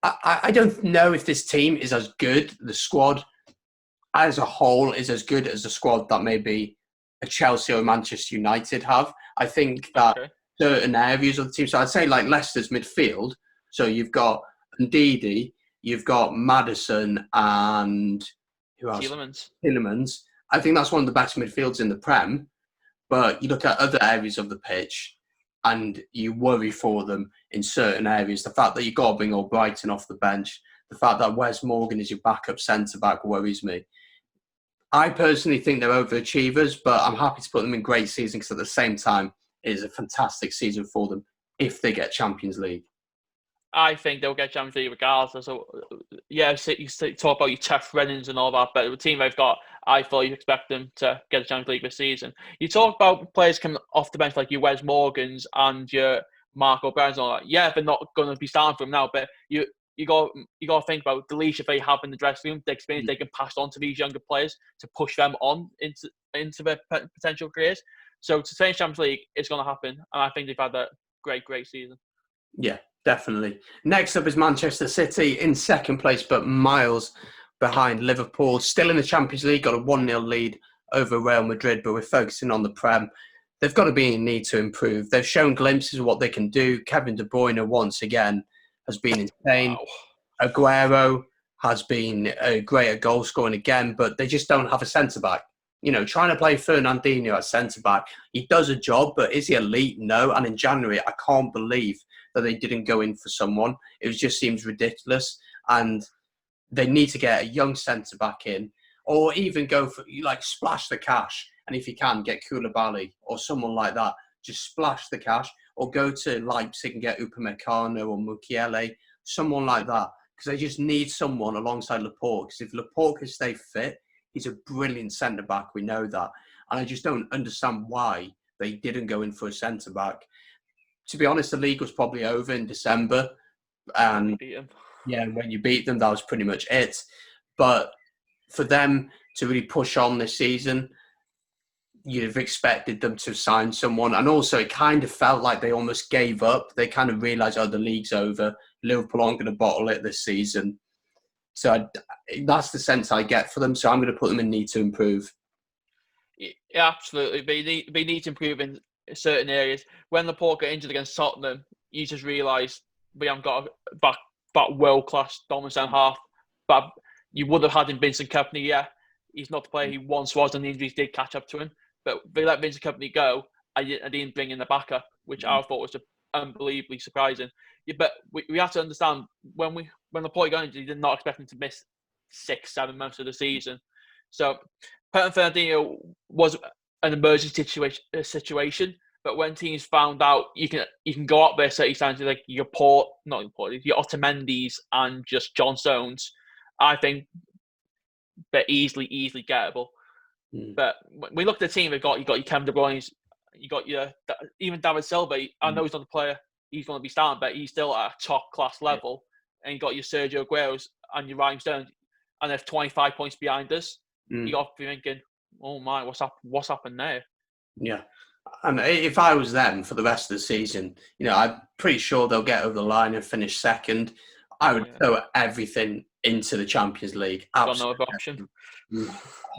I don't know if this team is as good. The squad as a whole is as good as the squad that maybe a Chelsea or Manchester United have. I think that certain areas of the team, so I'd say like Leicester's midfield, so you've got Ndidi, you've got Maddison, and who else? Tielemans. I think that's one of the best midfields in the Prem, but you look at other areas of the pitch and you worry for them in certain areas. The fact that you've got to bring Brighton off the bench, the fact that Wes Morgan is your backup centre-back worries me. I personally think they're overachievers, but I'm happy to put them in great season because at the same time, is a fantastic season for them if they get Champions League. I think they'll get Champions League regardless. So, yeah, you talk about your tough runnings and all that, but the team they've got, I fully expect them to get the Champions League this season. You talk about players coming off the bench like your Wes Morgans and your Marco Browns and all that. Yeah, they're not going to be starting for them now, but you got to think about the leadership they have in the dressing room, the experience they can pass on to these younger players to push them on into their potential careers. So to stay in Champions League, it's going to happen, and I think they've had a great season. Yeah, definitely. Next up is Manchester City in second place, but miles behind Liverpool. Still in the Champions League, got a 1-0 lead over Real Madrid, but we're focusing on the Prem. They've got to be in need to improve. They've shown glimpses of what they can do. Kevin De Bruyne, once again, has been insane. Wow. Aguero has been great at goal scoring again, but they just don't have a centre-back. Trying to play Fernandinho at centre-back, he does a job, but is he elite? No. And in January, I can't believe that they didn't go in for someone. It just seems ridiculous. And they need to get a young centre-back in, or even go for, splash the cash. And if you can, get Koulibaly or someone like that. Just splash the cash, or go to Leipzig and get Upamecano or Mukiele, someone like that. Because they just need someone alongside Laporte. Because if Laporte can stay fit, he's a brilliant centre-back. We know that. And I just don't understand why they didn't go in for a centre-back. To be honest, the league was probably over in December. And when you beat them, that was pretty much it. But for them to really push on this season, you'd have expected them to sign someone. And also, it kind of felt like they almost gave up. They kind of realised, the league's over. Liverpool aren't going to bottle it this season. So that's the sense I get for them. So I'm going to put them in need to improve. Yeah, absolutely. They need to improve in certain areas. When Laporte got injured against Tottenham, you just realise we haven't got back world-class dominant centre half. But you would have had in Vincent Kompany, yeah. He's not the player he once was, and the injuries did catch up to him. But they let Vincent Kompany go. I didn't bring in the backup, which I thought was unbelievably surprising. Yeah, but we have to understand, when Laporte got injured, he did not expect him to miss 6-7 months of the season. So Fernandinho was an emergency situation, but when teams found out you can go up there 30 times like your Otamendi's and just John Stones, I think they're easily gettable. But when we look at the team, you got your Kevin De Bruyne, you got your even David Silva. I know he's not a player he's going to be starting, but he's still at a top class level. And you got your Sergio Aguero's and your Raheem Sterling, and they're 25 points behind us. You got to be thinking, oh my, what's happened there? Yeah. And if I was them for the rest of the season, I'm pretty sure they'll get over the line and finish second. I would throw everything into the Champions League. Got no other option.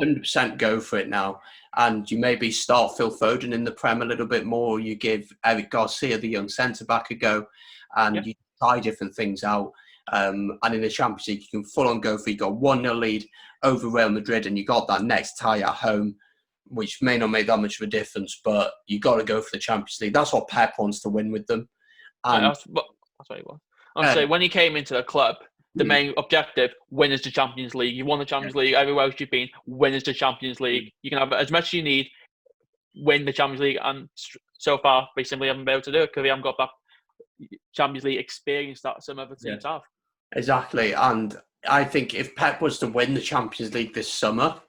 100% go for it now. And you maybe start Phil Foden in the Prem a little bit more. You give Eric Garcia, the young centre-back, a go. And you try different things out. And in the Champions League, you can full on go for it. You got 1-0 lead over Real Madrid, and you got that next tie at home, which may not make that much of a difference, but you got to go for the Champions League. That's what Pep wants to win with them. And that's what he wants. Honestly, when he came into the club, the main objective, win is the Champions League. You won the Champions League everywhere else you've been, win is the Champions League. You can have as much as you need, win the Champions League, and so far they simply haven't been able to do it because they haven't got that Champions League experience that some other teams have. Exactly, and I think if Pep was to win the Champions League this summer,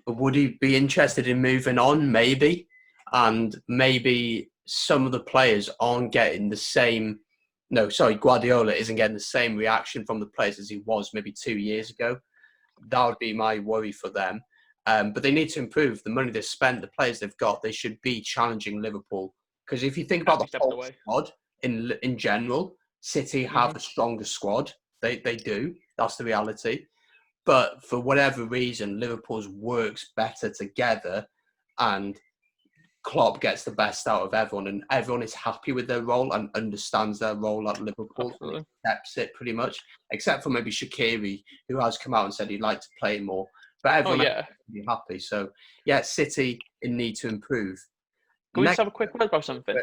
would he be interested in moving on? Maybe. And maybe some of the players aren't getting the same... Guardiola isn't getting the same reaction from the players as he was maybe 2 years ago. That would be my worry for them. But they need to improve. The money they've spent, the players they've got, they should be challenging Liverpool. Because if you think about the whole squad in general, City have the strongest squad. They do. That's the reality. But for whatever reason, Liverpool's works better together, and Klopp gets the best out of everyone, and everyone is happy with their role and understands their role at Liverpool. Absolutely. Accepts it pretty much, except for maybe Shaqiri, who has come out and said he'd like to play more. But everyone is happy. So, City in need to improve. Can we just have a quick word about something?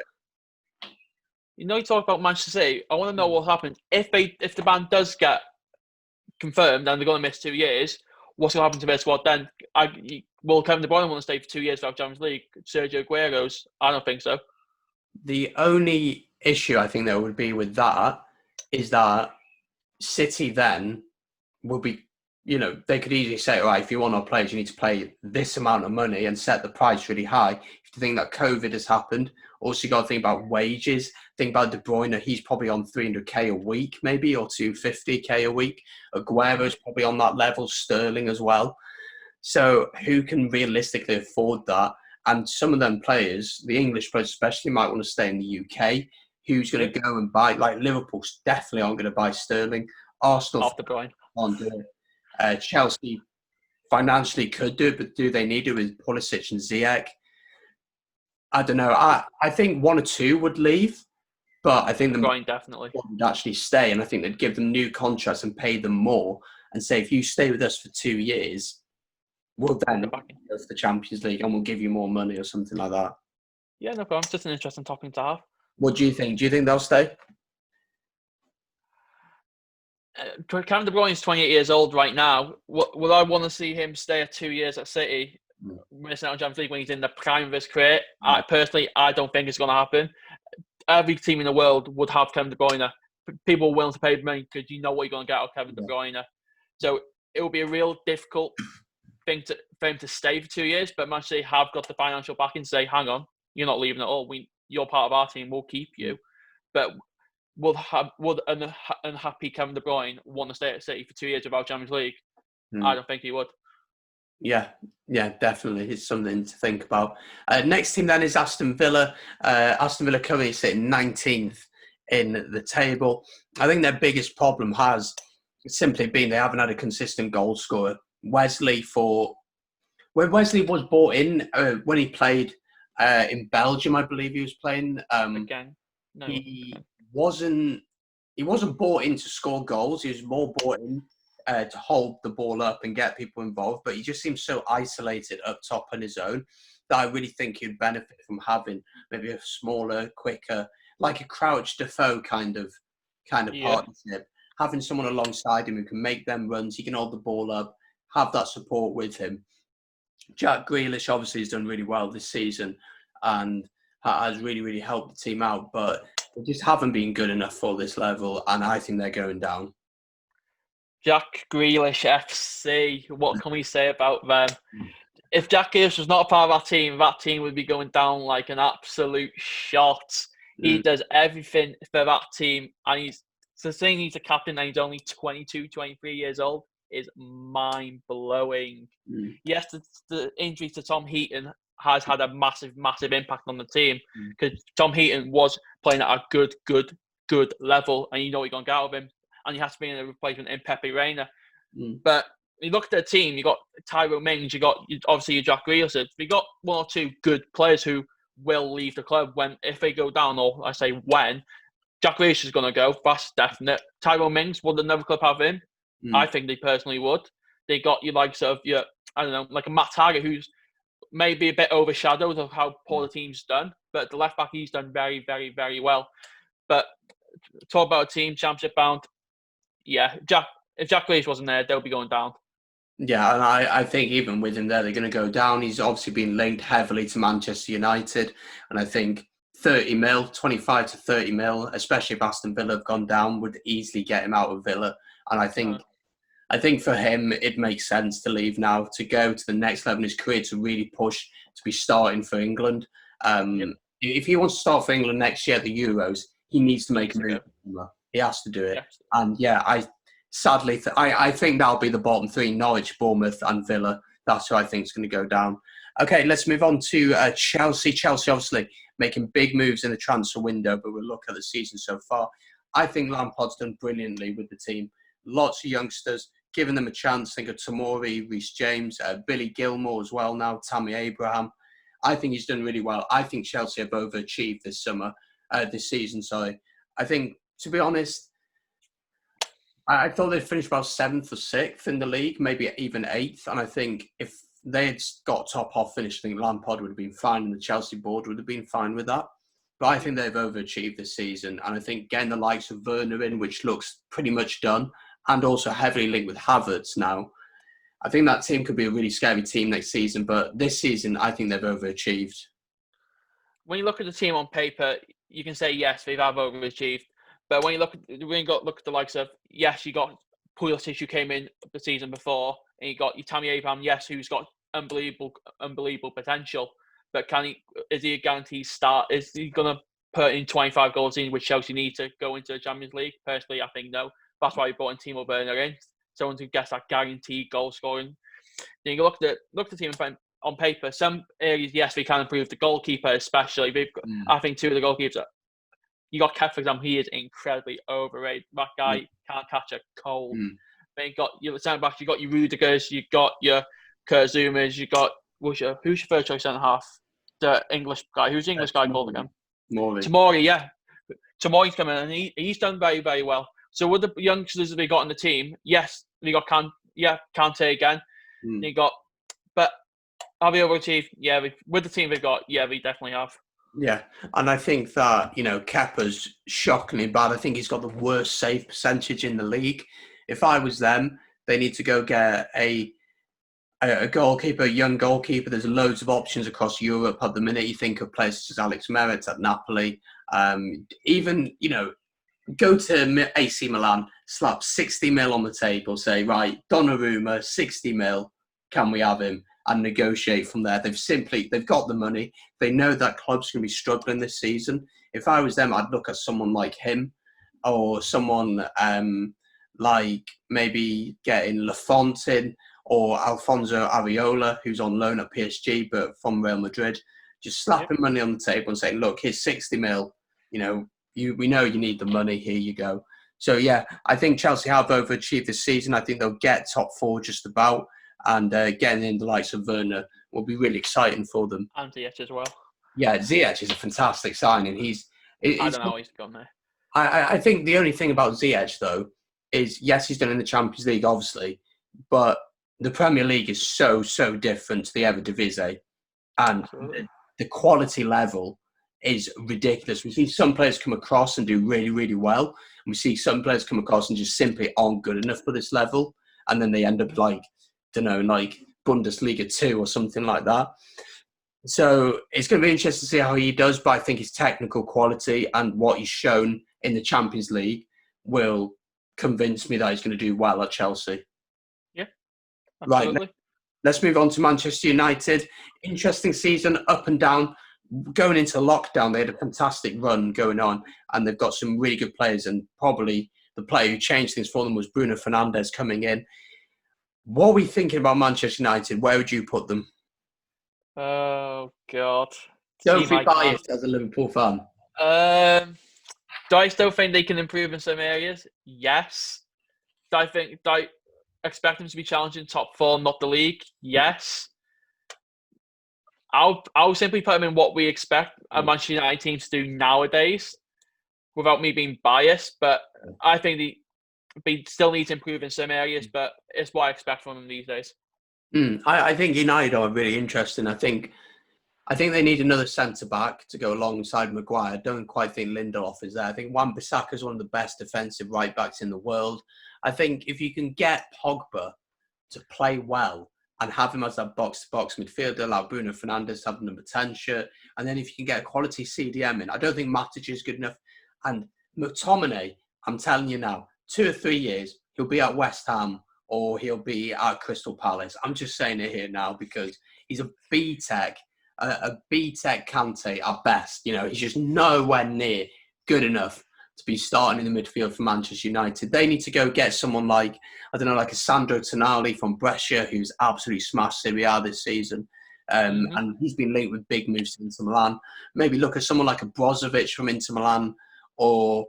You talk about Manchester City. I want to know what happens if the ban does get confirmed and they're going to miss 2 years. What's going to happen to their squad then? Will Kevin De Bruyne want to stay for 2 years without Champions League? Sergio Aguero's? I don't think so. The only issue I think there would be with that is that City then will be, they could easily say, all right, if you want our players, you need to pay this amount of money and set the price really high. If you think that COVID has happened, also you got to think about wages. Think about De Bruyne, he's probably on 300k a week, maybe, or 250k a week. Aguero's probably on that level, Sterling as well. So who can realistically afford that? And some of them players, the English players especially, might want to stay in the UK. Who's going to go and buy? Like Liverpool definitely aren't going to buy Sterling. Arsenal Off De Bruyne. can't do it. Chelsea financially could do it, but do they need it with Pulisic and Ziyech? I don't know. I think one or two would leave, but I think De Bruyne definitely would actually stay, and I think they'd give them new contracts and pay them more and say, if you stay with us for 2 years, we'll then go for the Champions League and we'll give you more money or something like that. Yeah, no problem. It's just an interesting topic to have. What do you think? Do you think they'll stay? Kevin De Bruyne is 28 years old right now. Would I want to see him stay 2 years at City, missing out on Champions League when he's in the prime of his career? I don't think it's going to happen. Every team in the world would have Kevin De Bruyne. People are willing to pay money because you know what you're going to get out of Kevin De Bruyne. So it will be a real difficult thing for him to stay for 2 years, but Manchester City have got the financial backing to say, hang on, you're not leaving at all. You're part of our team. We'll keep you. But would an unhappy Kevin De Bruyne want to stay at City for 2 years without Champions League? I don't think he would. Yeah, definitely. It's something to think about. Next team then is Aston Villa. Aston Villa currently sitting 19th in the table. I think their biggest problem has simply been they haven't had a consistent goal scorer. Wesley when Wesley was brought in, when he played in Belgium, I believe he was playing. Again? No. He wasn't brought in to score goals. He was more brought in to hold the ball up and get people involved. But he just seems so isolated up top on his own that I really think he'd benefit from having maybe a smaller, quicker, like a Crouch Defoe kind of partnership. Having someone alongside him who can make them runs, he can hold the ball up, have that support with him. Jack Grealish obviously has done really well this season and has really, really helped the team out, but they just haven't been good enough for this level, and I think they're going down. Jack Grealish FC, what can we say about them? If Jack Grealish was not a part of that team would be going down like an absolute shot. He does everything for that team, and saying he's a captain and he's only 22, 23 years old is mind-blowing. Yes, the injury to Tom Heaton has had a massive, massive impact on the team because Tom Heaton was playing at a good level, and you know what you're going to get out of him, and you have to be in a replacement in Pepe Reina. But you look at the team, you got Tyrone Mings, you got obviously your Jack Grealish. You got one or two good players who will leave the club if they go down, or I say when. Jack Grealish is going to go, that's definite. Tyrone Mings, would another club have him? I think they personally would. They got you like sort of like a Matt Targett, who's maybe a bit overshadowed of how poor the team's done, but the left back he's done very, very, very well. But talk about a team championship bound. Yeah, if Jack Grealish wasn't there, they'll be going down. Yeah, and I think even with him there, they're going to go down. He's obviously been linked heavily to Manchester United, and I think 25 to 30 mil, especially if Aston Villa have gone down, would easily get him out of Villa. And I think for him, it makes sense to leave now, to go to the next level in his career, to really push to be starting for England. If he wants to start for England next year at the Euros, he needs to make a move. He has to do it. Yeah. And I think that'll be the bottom three: Norwich, Bournemouth, and Villa. That's who I think is going to go down. Okay, let's move on to Chelsea. Chelsea obviously making big moves in the transfer window, but we'll look at the season so far. I think Lampard's done brilliantly with the team. Lots of youngsters, giving them a chance. Think of Tomori, Reece James, Billy Gilmore as well now, Tammy Abraham. I think he's done really well. I think Chelsea have overachieved this season. I think, to be honest, I thought they'd finish about 7th or 6th in the league, maybe even 8th. And I think if they had got top half finish, I think Lampard would have been fine and the Chelsea board would have been fine with that. But I think they've overachieved this season. And I think getting the likes of Werner in, which looks pretty much done, and also heavily linked with Havertz now, I think that team could be a really scary team next season, but this season, I think they've overachieved. When you look at the team on paper, you can say, yes, they have overachieved. But when you look at the likes of, yes, you got Pulisic, who came in the season before, and you got your Tammy Abraham, yes, who's got unbelievable potential. But is he a guaranteed start? Is he going to put in 25 goals in, which Chelsea need to go into the Champions League? Personally, I think no. That's why we brought in Timo Werner in. Someone who gets that guaranteed goal scoring. Then you look at the team on paper. Some areas, yes, we can improve. The goalkeeper, especially. I think two of the goalkeepers. You got Kev, for example. He is incredibly overrated. That guy can't catch a cold. Then you got your centre backs. You got your Rudigers. You got your Kurt Zumas. You got who's your third choice centre half? The English guy. Who's the English guy called again? Tomori. Yeah, Tomori's coming in, and he's done very, very well. So with the youngsters they got in the team, yes, they got Kante again. They got, but have they overachieved? Yeah, with the team they've got, yeah, they definitely have. Yeah, and I think that, Kepa's shockingly bad. I think he's got the worst save percentage in the league. If I was them, they need to go get a goalkeeper, a young goalkeeper. There's loads of options across Europe at the minute. You think of places as Alex Meret at Napoli. Even, go to AC Milan, slap 60 mil on the table, say, right, Donnarumma, 60 mil, can we have him? And negotiate from there. They've got the money. They know that club's going to be struggling this season. If I was them, I'd look at someone like him or someone like maybe getting Lafont in or Alfonso Areola, who's on loan at PSG, but from Real Madrid. Just slapping money on the table and saying, look, here's 60 mil. We know you need the money. Here you go. So, yeah, I think Chelsea have overachieved this season. I think they'll get top four just about. And getting in the likes of Werner will be really exciting for them. And Ziyech as well. Yeah, Ziyech is a fantastic signing. I don't know how he's gone there. I think the only thing about Ziyech, though, is, yes, he's done in the Champions League, obviously, but the Premier League is so, so different to the Eredivisie. And the quality level is ridiculous. We see some players come across and do really, really well. And we see some players come across and just simply aren't good enough for this level. And then they end up like Bundesliga 2 or something like that. So it's going to be interesting to see how he does, but I think his technical quality and what he's shown in the Champions League will convince me that he's going to do well at Chelsea. Yeah, absolutely. Right, let's move on to Manchester United. Interesting season, up and down. Going into lockdown, they had a fantastic run going on, and they've got some really good players, and probably the player who changed things for them was Bruno Fernandes coming in. What are we thinking about Manchester United? Where would you put them? Oh, God. Don't be biased as a Liverpool fan. Do I still think they can improve in some areas? Yes. Do I expect them to be challenging top four, not the league? Yes. I'll simply put them in what we expect a Manchester United team to do nowadays, without me being biased. But I think they still need to improve in some areas, but it's what I expect from them these days. I think United are really interesting. I think they need another centre-back to go alongside Maguire. I don't quite think Lindelof is there. I think Wan-Bissaka is one of the best defensive right-backs in the world. I think if you can get Pogba to play well and have him as that box-to-box midfielder, like Bruno Fernandes have the number 10 shirt, and then if you can get a quality CDM in, I don't think Matic is good enough. And McTominay, I'm telling you now, 2 or 3 years, he'll be at West Ham or he'll be at Crystal Palace. I'm just saying it here now because he's a B-Tech Kante at best. He's just nowhere near good enough to be starting in the midfield for Manchester United. They need to go get someone like a Sandro Tonali from Brescia, who's absolutely smashed Serie A this season. And he's been linked with big moves to Inter Milan. Maybe look at someone like a Brozovic from Inter Milan or...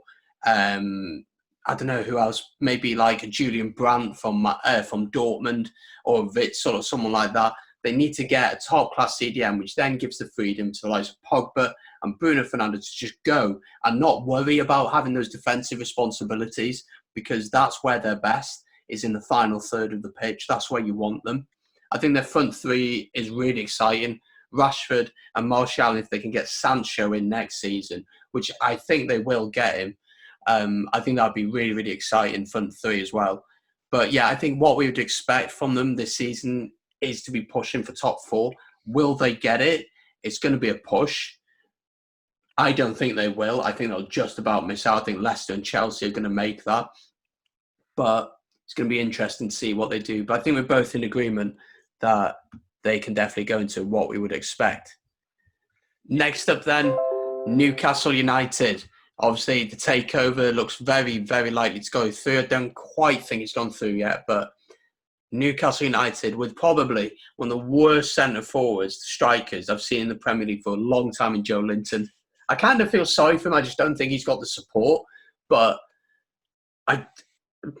I don't know who else, maybe like a Julian Brandt from Dortmund or someone like that. They need to get a top-class CDM, which then gives the freedom to the likes of Pogba and Bruno Fernandes to just go and not worry about having those defensive responsibilities, because that's where they're best, is in the final third of the pitch. That's where you want them. I think their front three is really exciting. Rashford and Martial, if they can get Sancho in next season, which I think they will get him, I think that'd be really, really exciting front three as well. But yeah, I think what we would expect from them this season is to be pushing for top 4. Will they get it? It's going to be a push. I don't think they will. I think they'll just about miss out. I think Leicester and Chelsea are going to make that. But it's going to be interesting to see what they do. But I think we're both in agreement that they can definitely go into what we would expect. Next up then, Newcastle United. Obviously, the takeover looks very, very likely to go through. I don't quite think it's gone through yet, but Newcastle United, with probably one of the worst centre-forwards, strikers I've seen in the Premier League for a long time in Joe Linton. I kind of feel sorry for him. I just don't think he's got the support. But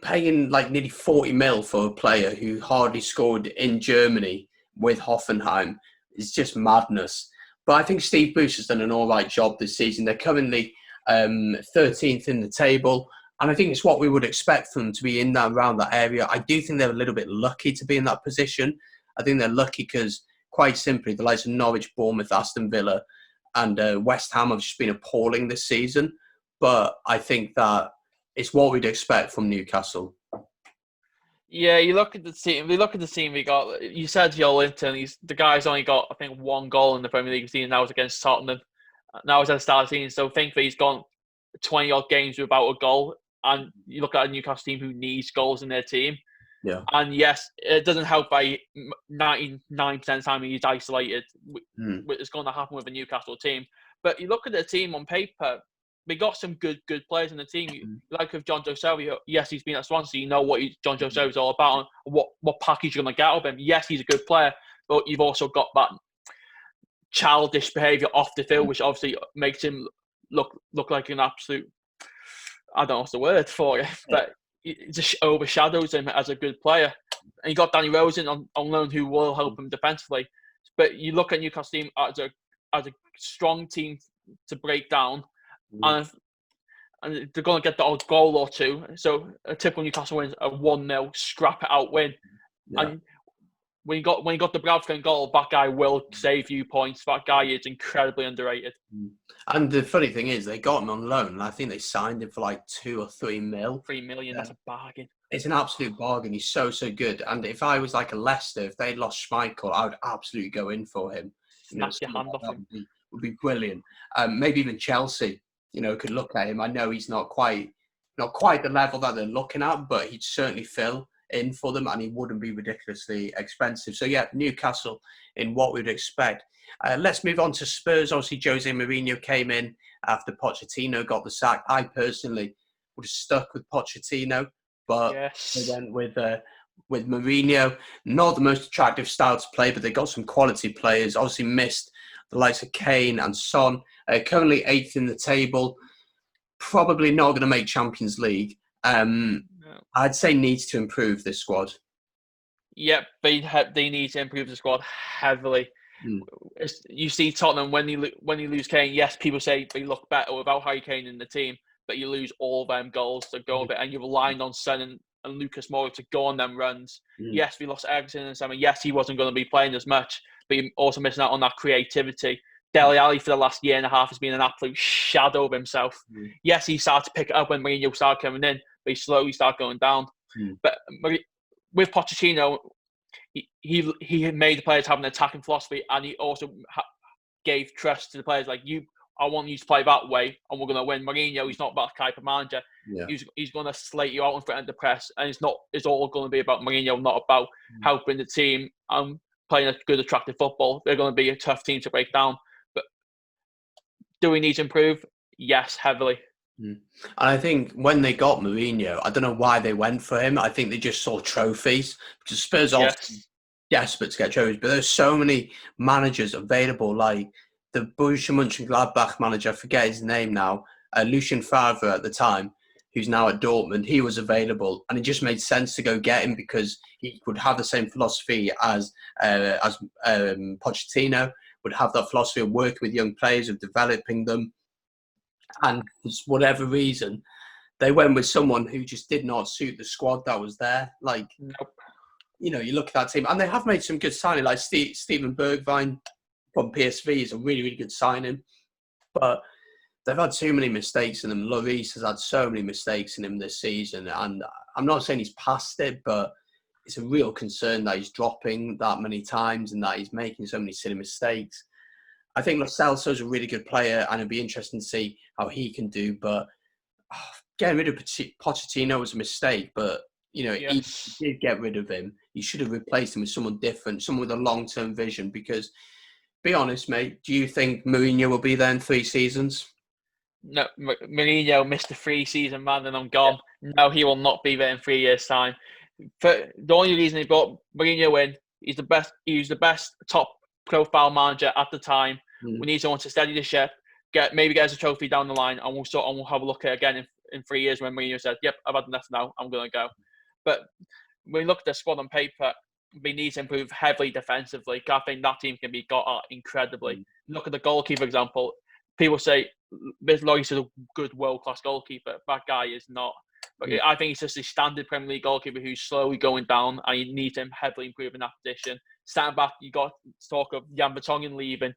paying like nearly 40 mil for a player who hardly scored in Germany with Hoffenheim is just madness. But I think Steve Bruce has done an all right job this season. They're currently 13th in the table. And I think it's what we would expect them to be in that around that area. I do think they're a little bit lucky to be in that position. I think they're lucky because, quite simply, the likes of Norwich, Bournemouth, Aston Villa and West Ham have just been appalling this season. But I think that it's what we'd expect from Newcastle. Yeah, you look at the team. We look at the team we got. You said Joe Linton. The guy's only got, I think, 1 goal in the Premier League season. That was against Tottenham. That was at the start of the season. So thankfully, he's gone 20-odd games without a goal. And you look at a Newcastle team who needs goals in their team. Yeah. And yes, it doesn't help by 99% of the time he's isolated. It's going to happen with a Newcastle team. But you look at the team on paper, we got some good players in the team. Like with John Joe Shelby, yes, he's been at Swansea. You know what John Joe Shelby's all about and what package you're going to get out of him. Yes, he's a good player, but you've also got that childish behaviour off the field, which obviously makes him look like an absolute, I don't know what's the word for it, but it just overshadows him as a good player. And you got Danny Rosen on loan who will help him defensively. But you look at Newcastle team as a strong team to break down, and they're going to get the odd goal or two. So a typical Newcastle win, a 1-0 scrap it out win. Yeah. And when you got the Bradford goal, that guy will save you points. That guy is incredibly underrated. And the funny thing is, they got him on loan, and I think they signed him for like 2 or 3 mil. 3 million, that's a bargain. It's an absolute bargain. He's so good. And if I was like a Leicester, if they'd lost Schmeichel, I would absolutely go in for him. Snatch your hand off him. Would be brilliant. Maybe even Chelsea, could look at him. I know he's not quite the level that they're looking at, but he'd certainly fill in for them, and he wouldn't be ridiculously expensive. So yeah, Newcastle in what we'd expect. Let's move on to Spurs. Obviously, Jose Mourinho came in after Pochettino got the sack. I personally would have stuck with Pochettino, but they went with Mourinho. Not the most attractive style to play, but they got some quality players. Obviously missed the likes of Kane and Son. Currently 8th in the table. Probably not going to make Champions League. No. I'd say needs to improve this squad. Yep, they need to improve the squad heavily. You see Tottenham when you lose Kane. Yes, people say they look better without Harry Kane in the team, but you lose all them goals to go with it, and you're relying on Son and Lucas Moura to go on them runs. Yes, we lost Eriksen and Sam. Yes, he wasn't going to be playing as much, but you're also missing out on that creativity. Dele Alli for the last year and a half has been an absolute shadow of himself. Yes, he started to pick it up when Mourinho started coming in, but he slowly started going down. But with Pochettino, he made the players have an attacking philosophy, and he also gave trust to the players. Like, I want you to play that way, and we're going to win. Mourinho, he's not that type of manager. Yeah. He's going to slate you out in front of the press, and it's all going to be about Mourinho, not about helping the team and playing a good, attractive football. They're going to be a tough team to break down. But do we need to improve? Yes, heavily. And I think when they got Mourinho, I don't know why they went for him. I think they just saw trophies. Because Spurs are desperate to get trophies. But there's so many managers available, like the Borussia Mönchengladbach manager, I forget his name now, Lucien Favre at the time, who's now at Dortmund. He was available, and it just made sense to go get him because he would have the same philosophy as Pochettino, would have that philosophy of working with young players, of developing them. And for whatever reason, they went with someone who just did not suit the squad that was there. Like, you look at that team, and they have made some good signing, like Steven Bergwijn from PSV is a really, really good signing. But they've had too many mistakes in them. Lloris has had so many mistakes in him this season, and I'm not saying he's past it, but it's a real concern that he's dropping that many times and that he's making so many silly mistakes. I think Lo Celso's a really good player, and it'd be interesting to see how he can do. But getting rid of Pochettino was a mistake. But he did get rid of him. You should have replaced him with someone different, someone with a long-term vision. Because, be honest, mate, do you think Mourinho will be there in 3 seasons? No, Mourinho missed the 3-season man, and I'm gone. Yeah. No, he will not be there in 3 years' time. For the only reason he brought Mourinho in, he's the best. He was the best top-profile manager at the time. We need someone to steady the ship, maybe get us a trophy down the line, and we'll have a look at it again in 3 years when Mourinho said, "Yep, I've had enough now. I'm going to go." But when we look at the squad on paper, we need to improve heavily defensively. I think that team can be got at incredibly. Look at the goalkeeper example. People say Lloris is a good world-class goalkeeper. That guy is not. But I think he's just a standard Premier League goalkeeper who's slowly going down, and you need him heavily improve in that position. Standing back, you got talk of Jan Vertonghen leaving.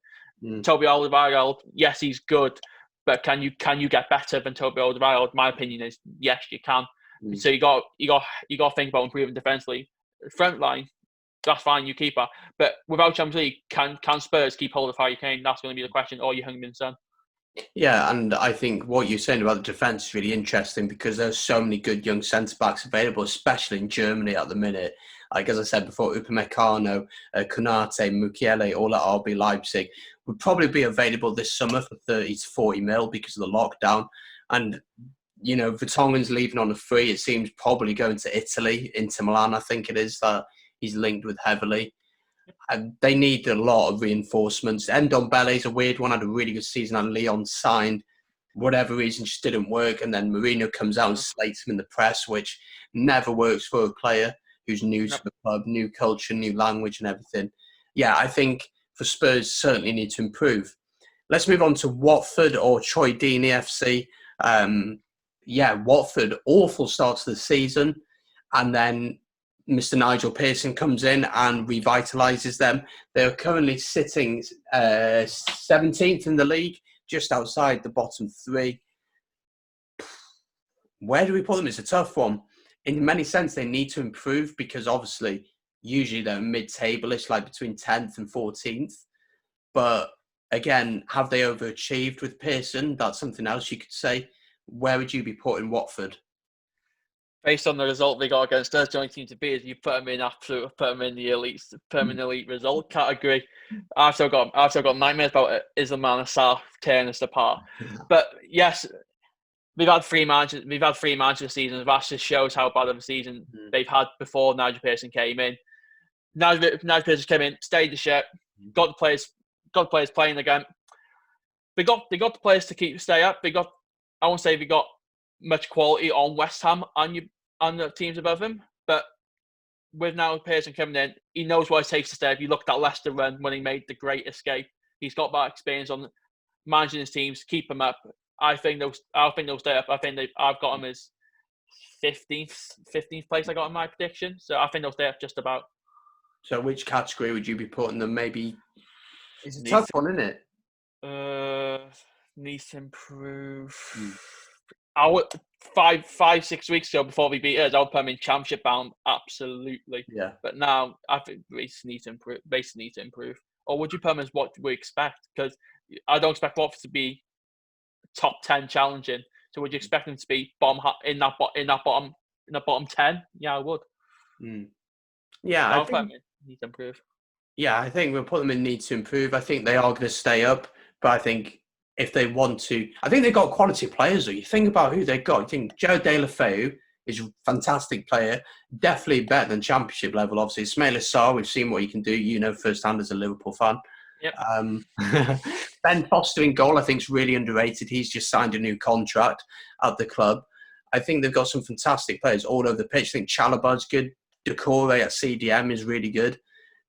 Toby Alderweireld, yes, he's good, but can you get better than Toby Alderweireld? My opinion is yes, you can. So you got to think about improving defensively. Front line, that's fine, you keep that. But without Champions League, can Spurs keep hold of Harry Kane? That's going to be the question. Or you Heung-min Son. Yeah, and I think what you're saying about the defence is really interesting because there's so many good young centre-backs available, especially in Germany at the minute. Like, as I said before, Upamecano, Konate, Mukiele, all at RB Leipzig would probably be available this summer for 30 to 40 mil because of the lockdown. And, Vertonghen's leaving on a free. It seems probably going to Italy, Inter Milan, I think it is, that he's linked with heavily. And they need a lot of reinforcements. Ndombele's a weird one, had a really good season, and Lyon signed. Whatever reason, just didn't work. And then Mourinho comes out and slates him in the press, which never works for a player who's new to the club, new culture, new language and everything. Yeah, I think for Spurs, certainly need to improve. Let's move on to Watford or Troy Deeney FC. Watford, awful start to the season. And then Mr. Nigel Pearson comes in and revitalises them. They're currently sitting 17th in the league, just outside the bottom 3. Where do we put them? It's a tough one. In many sense, they need to improve because obviously, usually they're mid-table-ish, like between 10th and 14th. But again, have they overachieved with Pearson? That's something else you could say. Where would you be putting Watford? Based on the result they got against us, the only team to beat is you put them in the elite result category. I've still got nightmares about it. Islam and Assar tearing us apart. But yes, we've had 3 managers. We've had 3 manager seasons. That just shows how bad of a season they've had before Nigel Pearson came in. Nigel Pearson came in, stayed the ship, got the players playing again. They got the players to stay up. I won't say they got much quality on West Ham and the teams above him, but with now Pearson coming in, he knows what it takes to stay up. You looked at Leicester run when he made the great escape. He's got that experience on managing his teams, keep them up. I think they'll stay up. I've got them as 15th place. I got in my prediction, so I think they'll stay up just about. So, which category would you be putting them? Maybe it's a tough one, isn't it? Needs to improve. I would 5-6 weeks ago before we beat us, I would put them in championship bound, absolutely. Yeah. But now I think they need to improve. Or would you put them as what we expect? Because I don't expect Watford to be top 10 challenging. So would you expect them to be in that bottom 10? Yeah, I would. Yeah, I think need to improve. Yeah, I think we'll put them in need to improve. I think they are going to stay up, but I think if they want to, I think they've got quality players. Though you think about who they've got. You think Joe De La Feu is a fantastic player, definitely better than Championship level. Obviously, Ismail Assar, we've seen what he can do. Firsthand as a Liverpool fan. Yep. Ben Foster in goal, I think, is really underrated. He's just signed a new contract at the club. I think they've got some fantastic players all over the pitch. I think Chalobah's good. Decore at CDM is really good.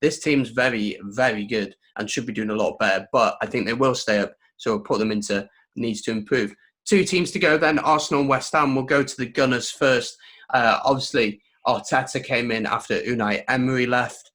This team's very, very good and should be doing a lot better. But I think they will stay up. So we'll put them into needs to improve. 2 teams to go then, Arsenal and West Ham. We'll go to the Gunners first. Obviously, Arteta came in after Unai Emery left.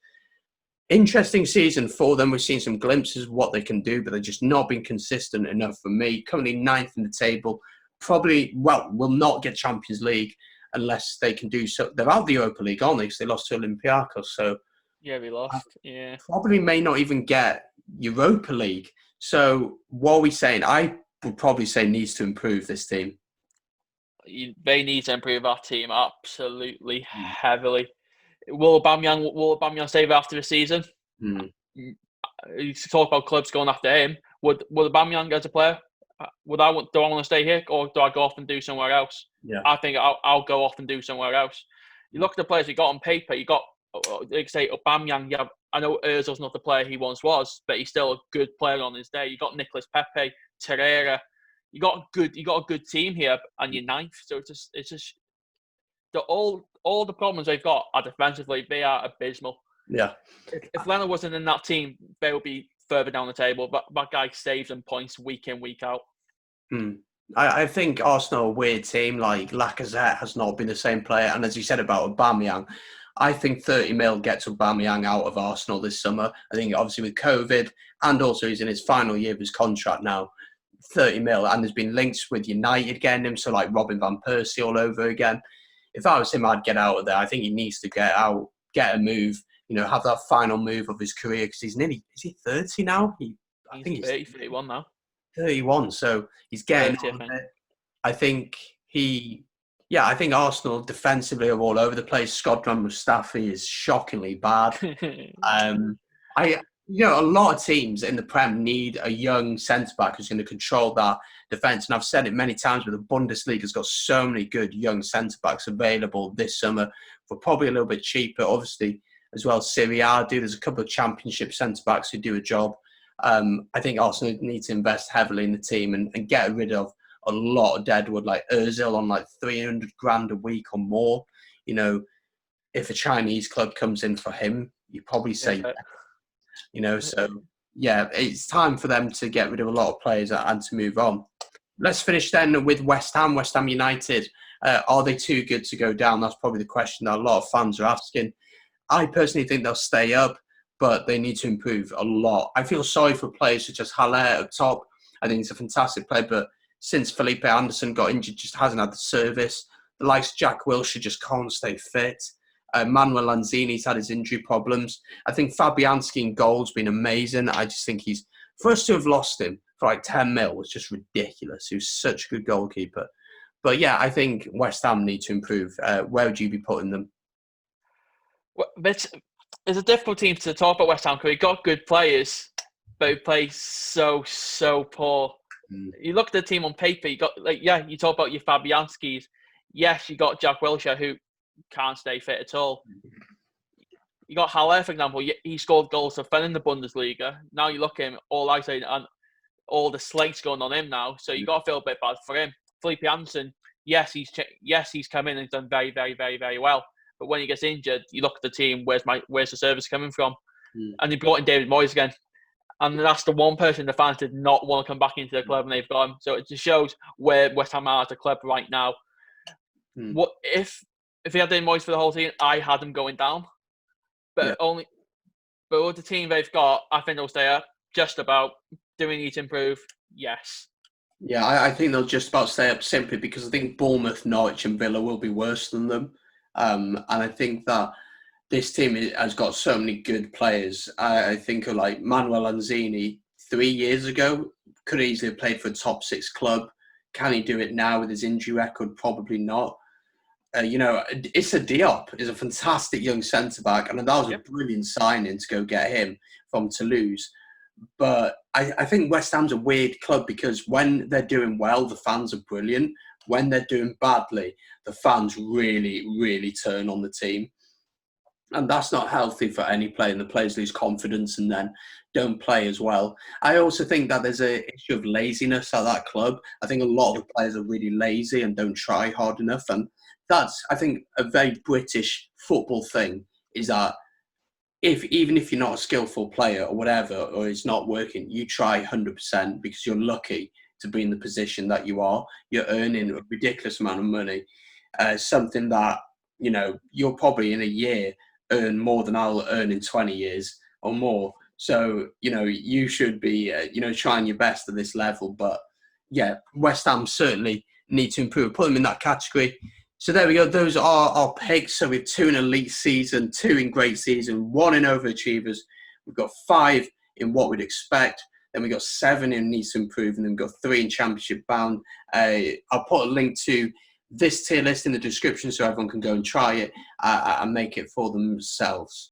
Interesting season for them. We've seen some glimpses of what they can do, but they've just not been consistent enough for me. Currently 9th in the table. Probably, will not get Champions League. unless they can do so. They're out of the Europa League, aren't they? Because they lost to Olympiacos. So yeah, we lost. Yeah, probably may not even get Europa League. So what are we saying? I would probably say needs to improve this team. They need to improve our team absolutely heavily. Will Aubameyang save after the season? You talk about clubs going after him. Would Aubameyang as a player? Do I want to stay here, or do I go off and do somewhere else? Yeah. I think I'll go off and do somewhere else. You look at the players you got on paper. You got, like say, Aubameyang. Yeah, I know Ozil's not the player he once was, but he's still a good player on his day. You got Nicolas Pepe, Torreira. You got a good team here, and you're ninth. So it's just all the problems they've got are defensively. They are abysmal. Yeah. If Leno wasn't in that team, they would be further down the table. But that guy saves them points week in, week out. I think Arsenal are a weird team. Like Lacazette has not been the same player. And as you said about Aubameyang, I think 30 mil gets Aubameyang out of Arsenal this summer. I think obviously with COVID and also he's in his final year of his contract now, 30 mil. And there's been links with United getting him. So like Robin Van Persie all over again. If I was him, I'd get out of there. I think he needs to get out, get a move, have that final move of his career because he's nearly, is he 30 now? I think he's 31 now. 31, so he's getting on it. I think I think Arsenal defensively are all over the place. Shkodran Mustafi is shockingly bad. A lot of teams in the Prem need a young centre-back who's going to control that defence. And I've said it many times, but the Bundesliga's got so many good young centre-backs available this summer for probably a little bit cheaper. Obviously, as well, Serie A there's a couple of championship centre-backs who do a job. I think Arsenal need to invest heavily in the team and get rid of a lot of deadwood, like Ozil on like 300 grand a week or more. If a Chinese club comes in for him, you probably say, so yeah, it's time for them to get rid of a lot of players and to move on. Let's finish then with West Ham United. Are they too good to go down? That's probably the question that a lot of fans are asking. I personally think they'll stay up, but they need to improve a lot. I feel sorry for players such as Haller at top. I think he's a fantastic player, but since Felipe Anderson got injured, just hasn't had the service. The likes of Jack Wilshere just can't stay fit. Manuel Lanzini's had his injury problems. I think Fabianski in goal's been amazing. I just think for us to have lost him for like 10 mil was just ridiculous. He was such a good goalkeeper. But yeah, I think West Ham need to improve. Where would you be putting them? Well, it's a difficult team to talk about West Ham because we've got good players, but they play so poor. You look at the team on paper, you got you talk about your Fabianskis. Yes, you got Jack Wilshere who can't stay fit at all. You got Haller, for example. He scored goals for Fun in the Bundesliga. Now you look at him, all the slates going on him now. So you got to feel a bit bad for him. Felipe Anderson, yes, he's come in and done very, very, very, very well. But when he gets injured, you look at the team. Where's the service coming from? And they brought in David Moyes again, and that's the one person the fans did not want to come back into the club, and they've got him. So it just shows where West Ham are as a club right now. What if he had David Moyes for the whole team? I had them going down, but with the team they've got, I think they'll stay up. Just about. Do we need to improve? Yes. Yeah, I think they'll just about stay up simply because I think Bournemouth, Norwich, and Villa will be worse than them. And I think that this team has got so many good players. I think of like Manuel Lanzini 3 years ago, could easily have played for a top 6 club. Can he do it now with his injury record? Probably not. Issa Diop is a fantastic young centre-back, and that was a brilliant signing to go get him from Toulouse. But I think West Ham's a weird club because when they're doing well, the fans are brilliant. When they're doing badly, the fans really, really turn on the team. And that's not healthy for any player, and the players lose confidence and then don't play as well. I also think that there's an issue of laziness at that club. I think a lot of the players are really lazy and don't try hard enough. And that's, I think, a very British football thing, is that even if you're not a skillful player or whatever, or it's not working, you try 100% because you're lucky to be in the position that you are. You're earning a ridiculous amount of money, something that, you'll probably in a year earn more than I'll earn in 20 years or more. So, you should be, trying your best at this level. But yeah, West Ham certainly need to improve. Put them in that category. So there we go. Those are our picks. So we've 2 in elite season, 2 in great season, 1 in overachievers. We've got 5 in what we'd expect. Then we've got 7 in needs to improve, and then we've got 3 in championship bound. I'll put a link to this tier list in the description so everyone can go and try it and make it for themselves.